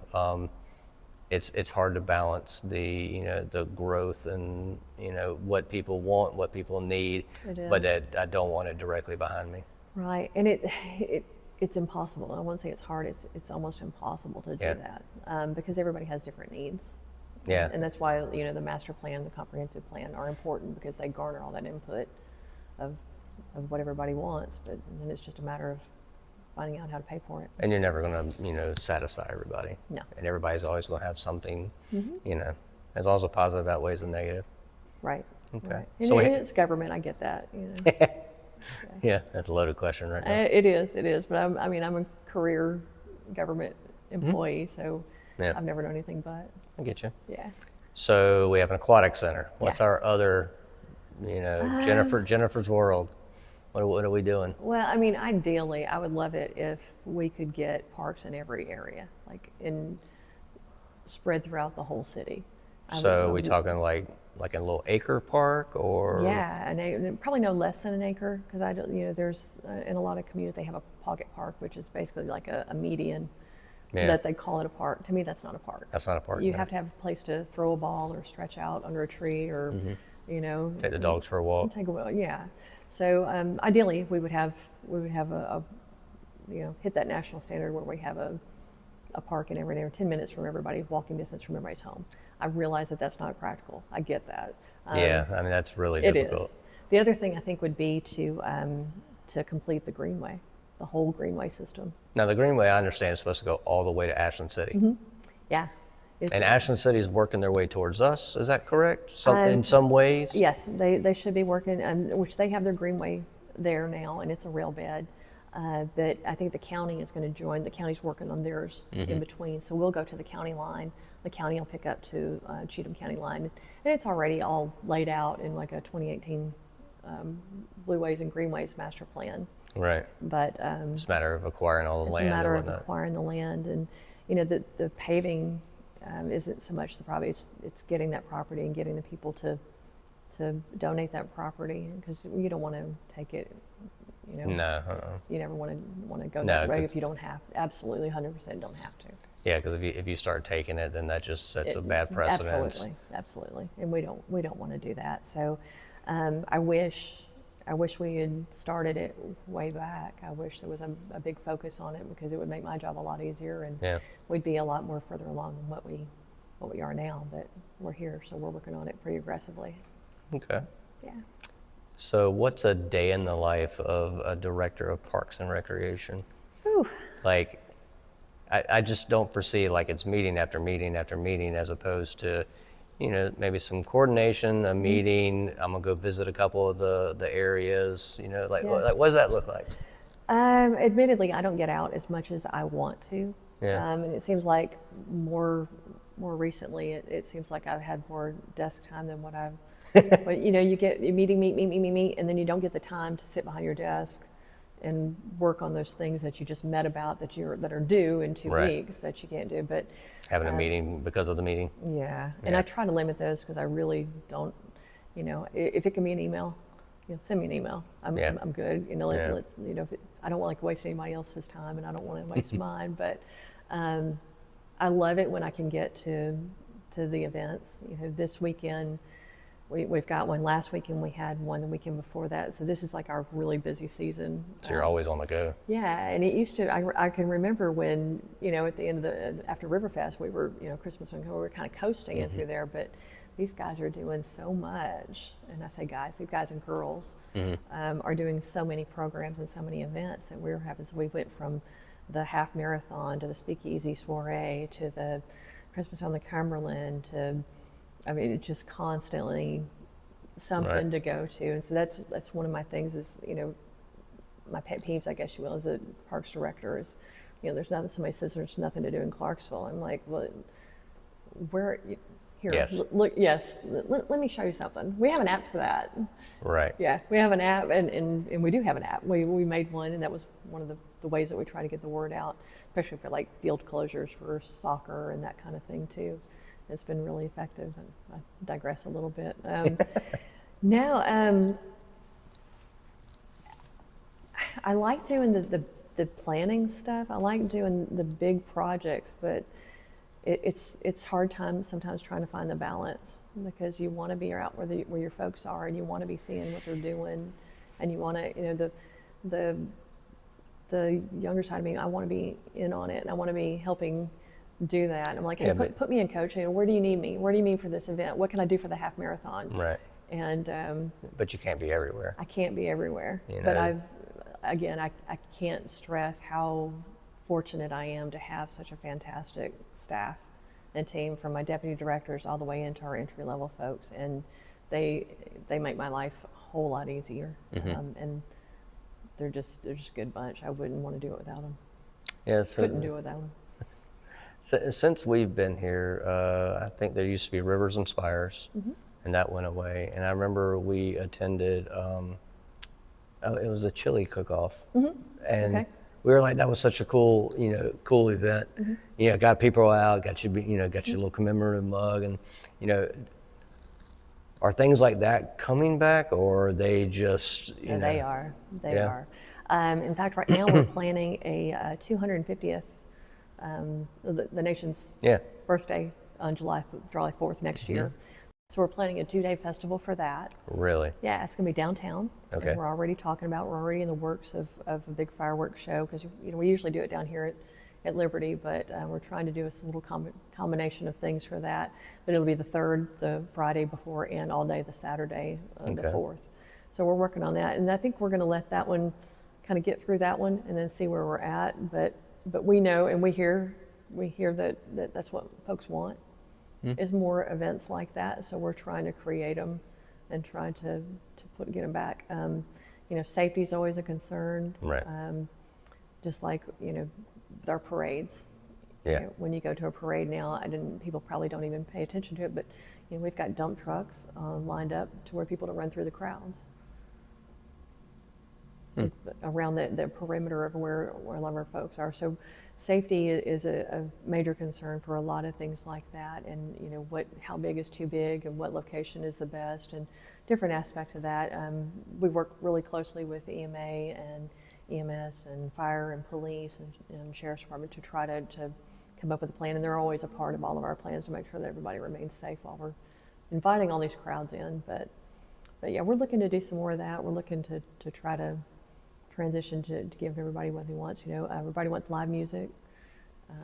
It's hard to balance the growth and what people want, what people need, but that I don't want it directly behind me. Right, and it's impossible. I won't say it's hard. It's almost impossible to do that because everybody has different needs. Yeah. And that's why the master plan, the comprehensive plan are important because they garner all that input of what everybody wants. But then it's just a matter of finding out how to pay for it. And you're never going to satisfy everybody. No. And everybody's always going to have something. There's also positive outweighs the negative. Right. Okay. Right. And it's government. I get that. Yeah, that's a loaded question right now. It is. But I'm a career government employee, so I've never known anything but. I get you. Yeah. So we have an aquatic center. What's our other, Jennifer's World? What are we doing? Well, ideally, I would love it if we could get parks in every area, spread throughout the whole city. So we talking like a little acre park or? Yeah, probably no less than an acre because there's in a lot of communities they have a pocket park, which is basically like a median. That they call it a park. To me, that's not a park. That's not a park. You have to have a place to throw a ball or stretch out under a tree or, take the dogs for a walk. Yeah. So ideally, we would have a hit that national standard where we have a park in every neighborhood, 10 minutes from everybody, walking distance from everybody's home. I realize that that's not practical. I get that. That's really difficult. It is. The other thing I think would be to complete the Greenway. The whole Greenway system. Now the Greenway, I understand, is supposed to go all the way to Ashland City. Yeah. And Ashland City is working their way towards us. Is that correct? In some ways. Yes, they should be working, which they have their Greenway there now, and it's a rail bed. But I think the county is going to join. The county's working on theirs in between, so we'll go to the county line. The county will pick up to Cheatham County line, and it's already all laid out in like a 2018 Blueways and Greenways master plan. Right. But it's a matter of acquiring all the land. It's a matter of acquiring the land, and the paving isn't so much the problem. It's getting that property and getting the people to donate that property because you don't want to take it. No. You never want to go that way if you don't have. Absolutely, 100% don't have to. Yeah, because if you start taking it, then that just sets a bad precedent. Absolutely, and we don't want to do that. So, I wish we had started it way back. I wish there was a big focus on it because it would make my job a lot easier and we'd be a lot more further along than what we are now. But we're here, so we're working on it pretty aggressively. Okay. Yeah. So what's a day in the life of a director of Parks and Recreation? Whew. Like, I just don't foresee like it's meeting after meeting after meeting as opposed to maybe some coordination, a meeting. I'm gonna go visit a couple of the areas. What does that look like? Admittedly, I don't get out as much as I want to. Yeah. And it seems like more recently, it seems like I've had more desk time than what I've. But you get you meet, and then you don't get the time to sit behind your desk and work on those things that you just met about that are due in 2 weeks that you can't do. But having a meeting because of the meeting. Yeah, and I try to limit those because I really don't. If it can be an email, send me an email. I'm good. I don't want to waste anybody else's time, and I don't want to waste mine. But I love it when I can get to the events. This weekend. We've got one last weekend. We had one the weekend before that. So this is like our really busy season. So you're always on the go. Yeah, and it used to. I can remember when at the end of after Riverfest, we were Christmas and we were kind of coasting in through there. But these guys are doing so much, and I say guys, these guys and girls are doing so many programs and so many events that we're having. So we went from the half marathon to the Speakeasy Soiree to the Christmas on the Cumberland to. It's just constantly something to go to, and so that's one of my things is my pet peeves, I guess you will, as a parks director is, there's nothing. Somebody says there's nothing to do in Clarksville. I'm like, well, where? Here, Yes. look. Yes, let me show you something. We have an app for that. Right. Yeah, we have an app, and we do have an app. We made one, and that was one of the ways that we try to get the word out, especially for like field closures for soccer and that kind of thing too. It's been really effective. And I digress a little bit. Now, I like doing the planning stuff. I like doing the big projects, but it's hard time sometimes trying to find the balance, because you want to be out where your folks are, and you want to be seeing what they're doing, and you want to, the younger side of me, I want to be in on it, and I want to be helping do that. And I'm like, hey, put me in, coach. Where do you need me? Where do you need for this event? What can I do for the half marathon? Right. And but you can't be everywhere. I can't be everywhere. But I can't stress how fortunate I am to have such a fantastic staff and team, from my deputy directors all the way into our entry level folks, and they make my life a whole lot easier. And they're just a good bunch. I wouldn't want to do it without them. Yeah, so couldn't do it without them. Since we've been here, I think there used to be Rivers and Spires, and that went away. And I remember we attended, it was a chili cook-off, and we were like, that was such a cool event. Got people out, got your little commemorative mug, and are things like that coming back, or are they just They are. They are. In fact, right now we're planning a 250th. The nation's birthday on July 4th next year. So we're planning a 2-day festival for that. Really? Yeah, it's going to be downtown. Okay. And we're already in the works of a big fireworks show, because we usually do it down here at Liberty, but we're trying to do a little combination of things for that. But it'll be the 3rd, the Friday before, and all day the Saturday, the 4th. So we're working on that, and I think we're going to let that one kind of get through that one and then see where we're at. But we know, and we hear that that's what folks want, is more events like that. So we're trying to create them and trying to get them back. Safety is always a concern. Right. Just like with our parades. Yeah. When you go to a parade now, people probably don't even pay attention to it, but we've got dump trucks lined up to where people don't run through the crowds. Around the perimeter of where a lot of our folks are. So safety is a major concern for a lot of things like that, and how big is too big, and what location is the best, and different aspects of that. We work really closely with EMA and EMS and fire and police and sheriff's department to try to come up with a plan, and they're always a part of all of our plans to make sure that everybody remains safe while we're inviting all these crowds in. But yeah, we're looking to do some more of that. We're looking to try to transition to give everybody what he wants. Everybody wants live music.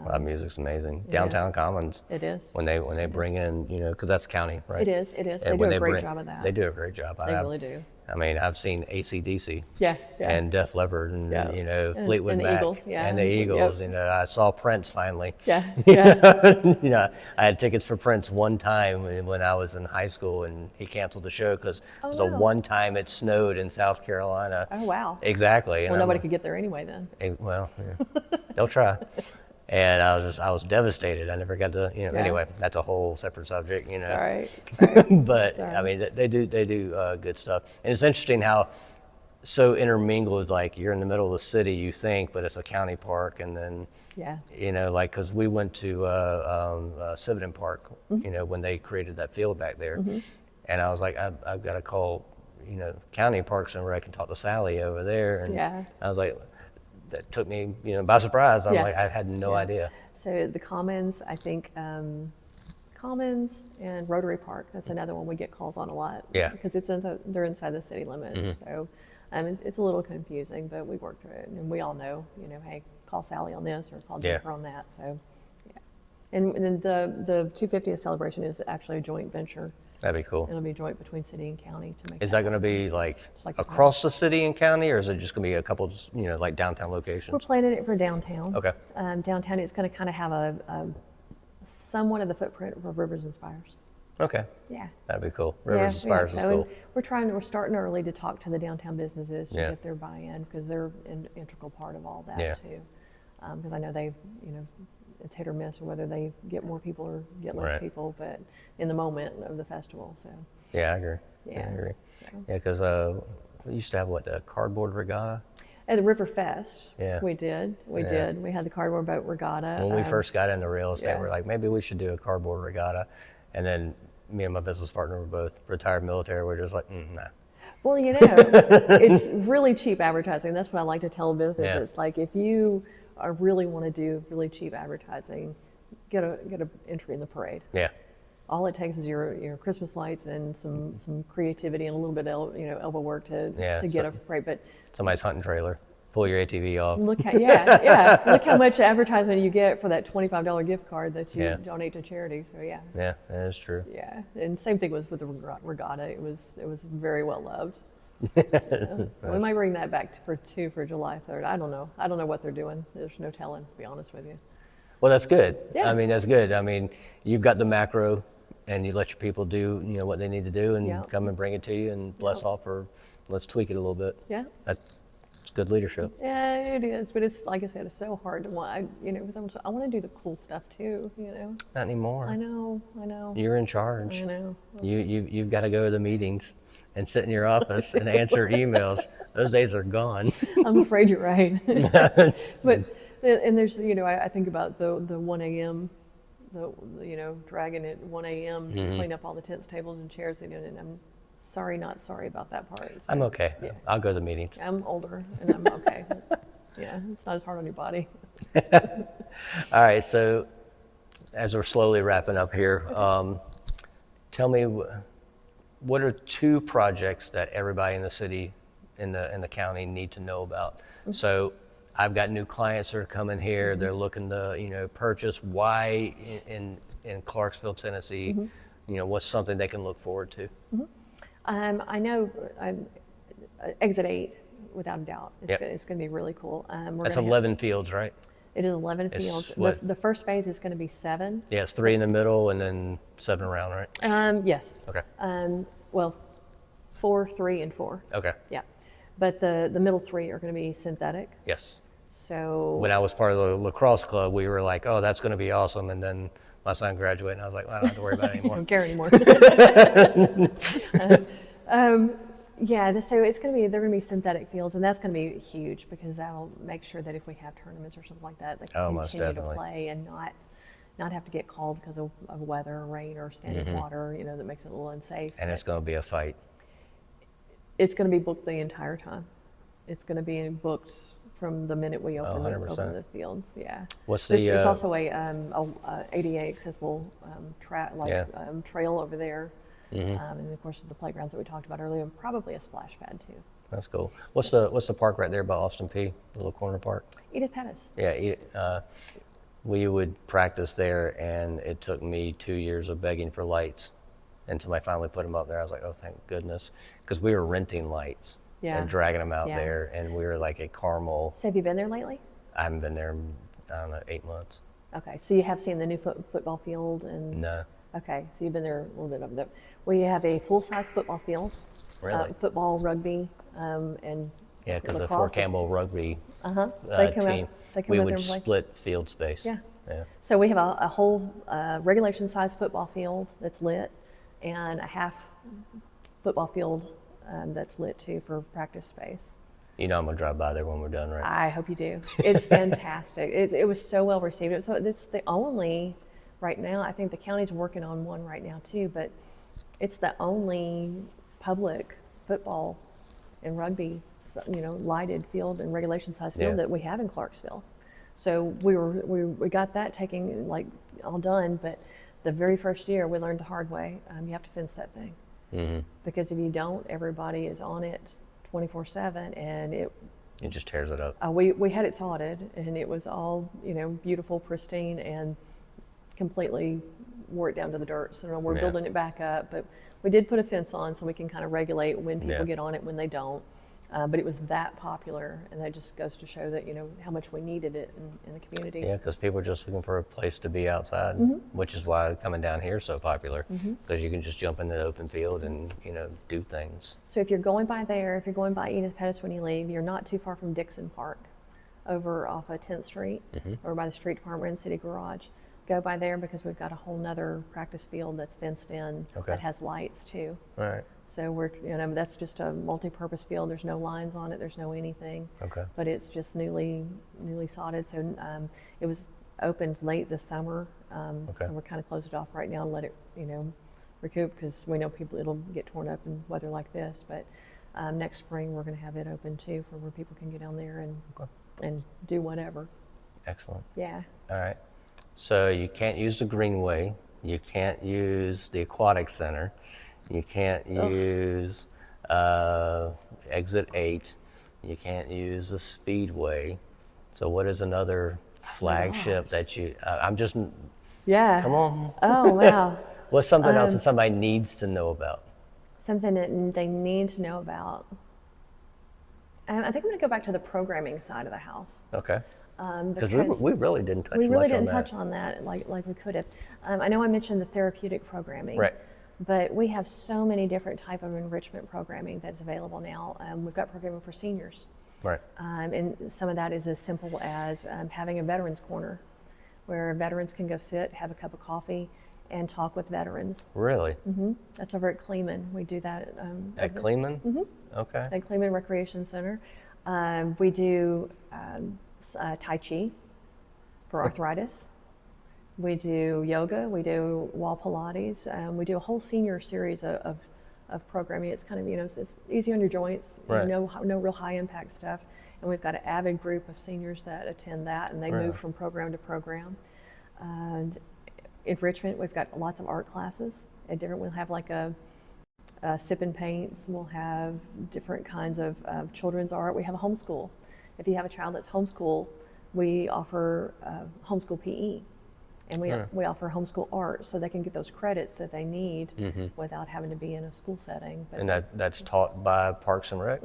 Live music's amazing. Downtown Commons. It is. When they bring in, because that's county, right? It is. They do a great job of that. They do a great job. They really do. I mean, I've seen AC/DC. Yeah. And Def Leppard, and Fleetwood and the Mac, Eagles, and the Eagles. I saw Prince finally. Yeah. I had tickets for Prince one time when I was in high school, and he canceled the show because it was the one time it snowed in South Carolina. Oh wow. Exactly. Well, nobody could get there anyway then. Well, they'll try. And I was devastated. I never got to, anyway, that's a whole separate subject, All right. But I mean, they do good stuff. And it's interesting how so intermingled, like you're in the middle of the city, you think, but it's a county park. And then, because we went to Civitan Park, when they created that field back there. And I was like, I've got to call, county parks, and where I can talk to Sally over there. And I was like, that took me, by surprise. I'm like, I had no idea. So the Commons, I think, Commons and Rotary Park. That's another one we get calls on a lot. Yeah. Because they're inside the city limits. So it's a little confusing, but we work through it, and we all know, hey, call Sally on this or call Jennifer on that. So and then the 250th celebration is actually a joint venture. That'd be cool. It'll be joint between city and county to make. Is that going to be like across the city and county, or is it just going to be a couple, like downtown locations? We're planning it for downtown. Okay. Downtown is going to kind of have a somewhat of the footprint of Rivers and Spires. Okay. Yeah. That'd be cool. Rivers Aspires is so cool. we're starting early to talk to the downtown businesses to Yeah. get their buy-in, because they're an integral part of all that Yeah. too. Because I know it's hit or miss or whether they get more people or get less Right. people, but in the moment of the festival, so. Yeah, I agree. Yeah. I agree. So. Yeah, because we used to have the cardboard regatta. At the River Fest, Yeah. we did. We Yeah. did. We had the cardboard boat regatta. When we first got into real estate, yeah. we're like, maybe we should do a cardboard regatta. And then me and my business partner were both retired military. We're just like, nah. Well, it's really cheap advertising. That's what I like to tell businesses. Yeah. Like, if you really want to do really cheap advertising, get a entry in the parade. Yeah. All it takes is your Christmas lights and some creativity and a little bit of elbow work to get a parade. But Somebody's hunting trailer. Pull your ATV off. look look how much advertisement you get for that $25 gift card that you donate to charity. So yeah. Yeah, that is true. Yeah, and same thing was with the regatta. It was very well loved. So we might bring that back for July 3rd. I don't know what they're doing. There's no telling, to be honest with you. Well, that's good. Yeah. I mean, that's good. I mean, you've got the macro, and you let your people do what they need to do, and come and bring it to you, and bless off, or let's tweak it a little bit. Yeah. That's good leadership. Yeah, it is. But it's, like I said, it's so hard to want. I want to do the cool stuff too. Not anymore. I know. You're in charge. I know. You've got to go to the meetings and sit in your office and answer emails. Those days are gone. I'm afraid you're right. But and there's I think about the 1 a.m. dragging at 1 a.m. to clean up all the tents, tables, and chairs. And I'm not sorry about that part. So, I'm okay. Yeah. I'll go to the meetings. I'm older and I'm okay. Yeah, it's not as hard on your body. All right, so as we're slowly wrapping up here, tell me what are 2 projects that everybody in the city, in the county, need to know about? So I've got new clients that are coming here. They're looking to purchase. Why in Clarksville, Tennessee? What's something they can look forward to? I know Exit 8, without a doubt. It's going to be really cool. That's 11 fields, right? It is 11 fields. The first phase is going to be 7. Yeah, it's 3 in the middle and then 7 around, right? Yes. Okay. Well, 4, 3, and 4. Okay. Yeah. But the middle 3 are going to be synthetic. Yes. So when I was part of the lacrosse club, we were like, oh, that's going to be awesome. And then my son graduated, and I was like, well, I don't have to worry about it anymore. I don't care anymore. So they're going to be synthetic fields, and that's going to be huge, because that'll make sure that if we have tournaments or something like that, they can continue to play and not have to get called because of weather or rain or standing water, that makes it a little unsafe. And it's going to be a fight. It's going to be booked the entire time. It's going to be booked from the minute we open the fields. Yeah. There's also a ADA accessible trail over there, and of course the playgrounds that we talked about earlier, and probably a splash pad too. That's cool. What's the park right there by Austin P? The little corner park. Edith Pettis. Yeah. We would practice there, and it took me 2 years of begging for lights until I finally put them up there. I was like, oh, thank goodness, because we were renting lights. Yeah. And dragging them out there, and we were like at Carmel. So have you been there lately? I haven't been there, I don't know, 8 months. Okay, so you have seen the new football field and. No. Okay, so you've been there a little bit of that. We have a full-size football field. Really? Football, rugby, and. Yeah, because the Fort Campbell rugby team, we would split field space. Yeah. So we have a whole regulation-size football field that's lit, and a half football field that's lit too for practice space. I'm gonna drive by there when we're done, right? I hope you do. It's fantastic. It was so well received. So it's the only, right now, I think the county's working on one right now too, but it's the only public football and rugby, lighted field and regulation size field that we have in Clarksville. So we got that taking all done, but the very first year we learned the hard way. You have to fence that thing. Because if you don't, everybody is on it 24/7, and it just tears it up. We had it sodded, and it was all beautiful, pristine, and completely wore it down to the dirt. So we're building it back up, but we did put a fence on so we can kind of regulate when people get on it, when they don't. But it was that popular, and that just goes to show that, how much we needed it in the community. Yeah, because people are just looking for a place to be outside, which is why coming down here is so popular, because you can just jump into the open field and, do things. So if you're going by there, if you're going by Edith Pettis when you leave, you're not too far from Dixon Park over off of 10th Street, over by the street department and city garage. Go by there because we've got a whole nother practice field that's fenced in that has lights too. All right. So we're, that's just a multi-purpose field. There's no lines on it. There's no anything. Okay. But it's just newly sodded. So it was opened late this summer. So we're kind of closed it off right now and let it, recoup, because we know it'll get torn up in weather like this. But next spring we're going to have it open too, for where people can get down there and do whatever. Excellent. Yeah. All right. So you can't use the Greenway. You can't use the Aquatic Center. You can't use Exit 8. You can't use the Speedway. So what is another flagship that you, I'm just, Yeah. come on. Oh, wow. What's something else that somebody needs to know about? Something that they need to know about. I think I'm going to go back to the programming side of the house. Okay. Because we really didn't touch we really much didn't on that. touch on that like we could have. I know I mentioned the therapeutic programming. Right. But we have so many different type of enrichment programming that's available now. We've got programming for seniors. Right. And some of that is as simple as having a veterans corner where veterans can go sit, have a cup of coffee, and talk with veterans. Really? That's over at Kleeman. We do that. At Kleeman? Okay. At Kleeman Recreation Center. We do Tai Chi for arthritis. We do yoga, we do wall Pilates, we do a whole senior series of programming. It's kind of, it's easy on your joints, Right. no real high impact stuff. And we've got an avid group of seniors that attend that, and they move from program to program. And enrichment, we've got lots of art classes. We'll have like a sip and paints, we'll have different kinds of children's art. We have a homeschool. If you have a child that's homeschool, we offer homeschool PE. And we offer homeschool art, so they can get those credits that they need without having to be in a school setting. But And that's taught by Parks and Rec?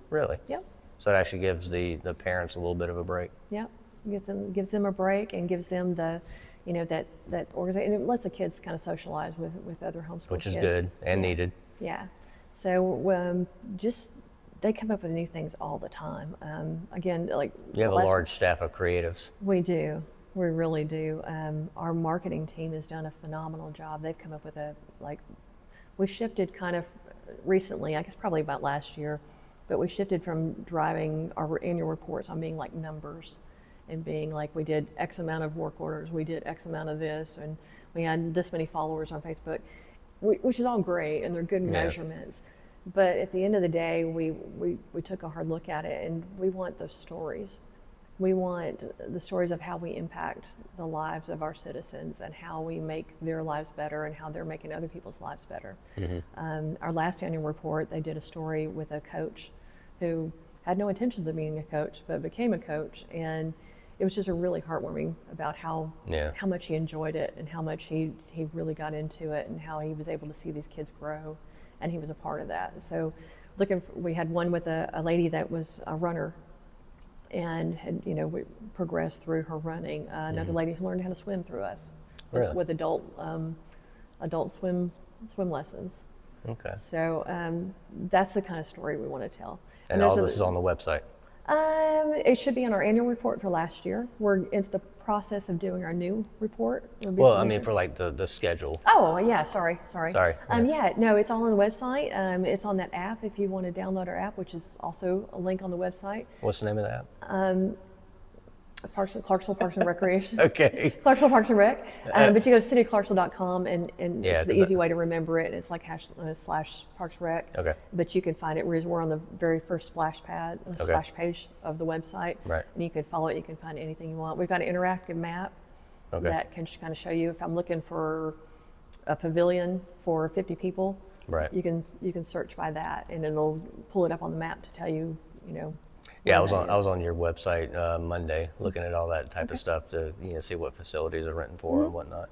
Really? Yep. So it actually gives the parents a little bit of a break? Yep. Gives them a break and gives them the, that organization. And it lets the kids kind of socialize with other homeschool Which kids. is good and needed. Yeah. So they come up with new things all the time. Again, like You have a large staff of creatives. We do. We really do. Our marketing team has done a phenomenal job. They've come up with we shifted kind of recently, I guess probably about last year, but we shifted from driving our annual reports on being like numbers and being like, we did X amount of work orders, we did X amount of this, and we had this many followers on Facebook, which is all great, and they're good measurements. But at the end of the day, we took a hard look at it, and we want those stories. We want the stories of how we impact the lives of our citizens and how we make their lives better and how they're making other people's lives better. Our last annual report, they did a story with a coach who had no intentions of being a coach, but became a coach. And it was just a really heartwarming about how much he enjoyed it and how much he really got into it and how he was able to see these kids grow. And he was a part of that. So we had one with a lady that was a runner and had, we progressed through her running. Another lady who learned how to swim through us with adult swim lessons. Okay. So that's the kind of story we want to tell. And all this is on the website? It should be on our annual report for last year. We're into the process of doing our new report. Well, I mean, for like the schedule. Oh, yeah, sorry. Sorry. No, it's all on the website. It's on that app if you want to download our app, which is also a link on the website. What's the name of the app? Clarksville Parks and Recreation. Okay. Clarksville Parks and Rec. But you go to cityofclarksville.com and it's the easy way to remember it. It's like /Parks Rec. Okay. But you can find it. We're on the very first splash page of the website. Right. And you can follow it. You can find anything you want. We've got an interactive map that can kind of show you if I'm looking for a pavilion for 50 people. Right. You can search by that, and it'll pull it up on the map to tell you, Yeah, I was on your website Monday looking at all that type of stuff to see what facilities are renting for and whatnot.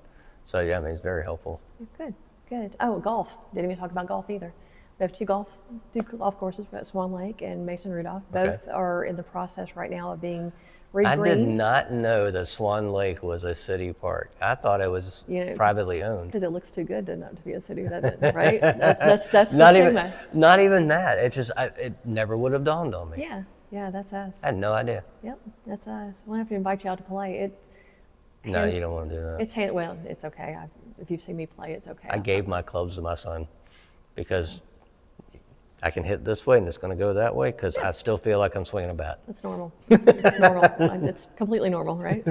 So yeah, I mean, it's very helpful. Good. Oh, golf. Didn't even talk about golf either. We have two golf courses. We've got Swan Lake and Mason Rudolph. Both are in the process right now of being I did regreened. not know that Swan Lake was a city park. I thought it was privately owned. Because it looks too good to not to be a city, doesn't it? Right? That's Not the even, stigma. not even that. It just, it never would have dawned on me. Yeah, that's us. I had no idea. Yep, that's us. We'll have to invite you out to play. No, you don't want to do that. Well, it's okay. If you've seen me play, it's okay. I gave my clubs to my son because I can hit this way and it's going to go that way because I still feel like I'm swinging a bat. That's normal. It's normal. It's completely normal, right?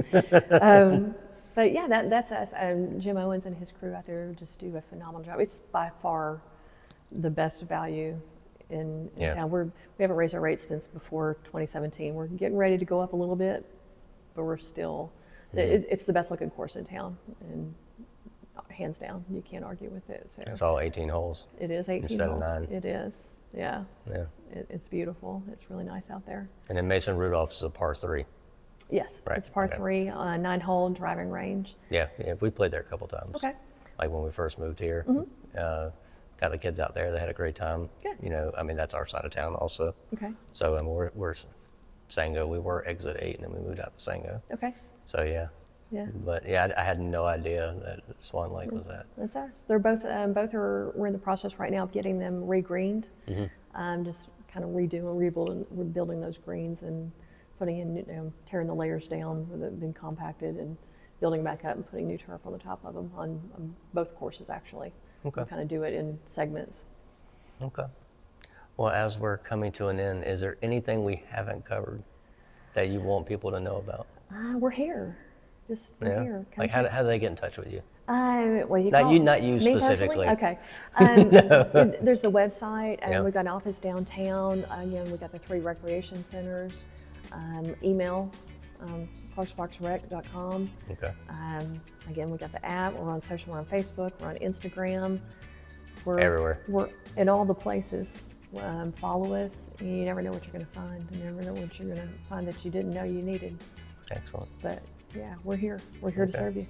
But yeah, that's us. Jim Owens and his crew out there just do a phenomenal job. It's by far the best value in town. We haven't raised our rates since before 2017. We're getting ready to go up a little bit, but we're still, it's the best looking course in town, and hands down, you can't argue with it. So it's all 18 holes. it is 18 instead holes. of 9. It is, yeah. Yeah. It's beautiful. It's really nice out there. And then Mason Rudolph is a par 3. Yes, Right, it's par okay. 3, 9-hole driving range. Yeah, we played there a couple times. Okay. Like when we first moved here. Got the kids out there. They had a great time. Good. You know, I mean, that's our side of town also. Okay. So and we're Sango. We were exit 8 and then we moved out to Sango. Okay. So yeah. Yeah. But yeah, I had no idea that Swan Lake was that. That's us. They're both we're in the process right now of getting them re-greened. Just kind of rebuilding those greens and putting in, tearing the layers down that have been compacted and building back up and putting new turf on the top of them on both courses actually. Okay. We kind of do it in segments. Okay. Well, as we're coming to an end, is there anything we haven't covered that you want people to know about? We're here. We're here. Come Like how do they get in touch with you? Well, Not you me specifically. personally? Okay. There's the website, and we've got an office downtown. Again, we've got the 3 recreation centers. Email, clarksparksrec.com. Okay. Again, we got the app. We're on social. We're on Facebook. We're on Instagram. We're Everywhere. We're in all the places. Follow us. You never know what you're going to find. You never know what you're going to find that you didn't know you needed. Excellent. But yeah, we're here. We're here to Okay. serve you.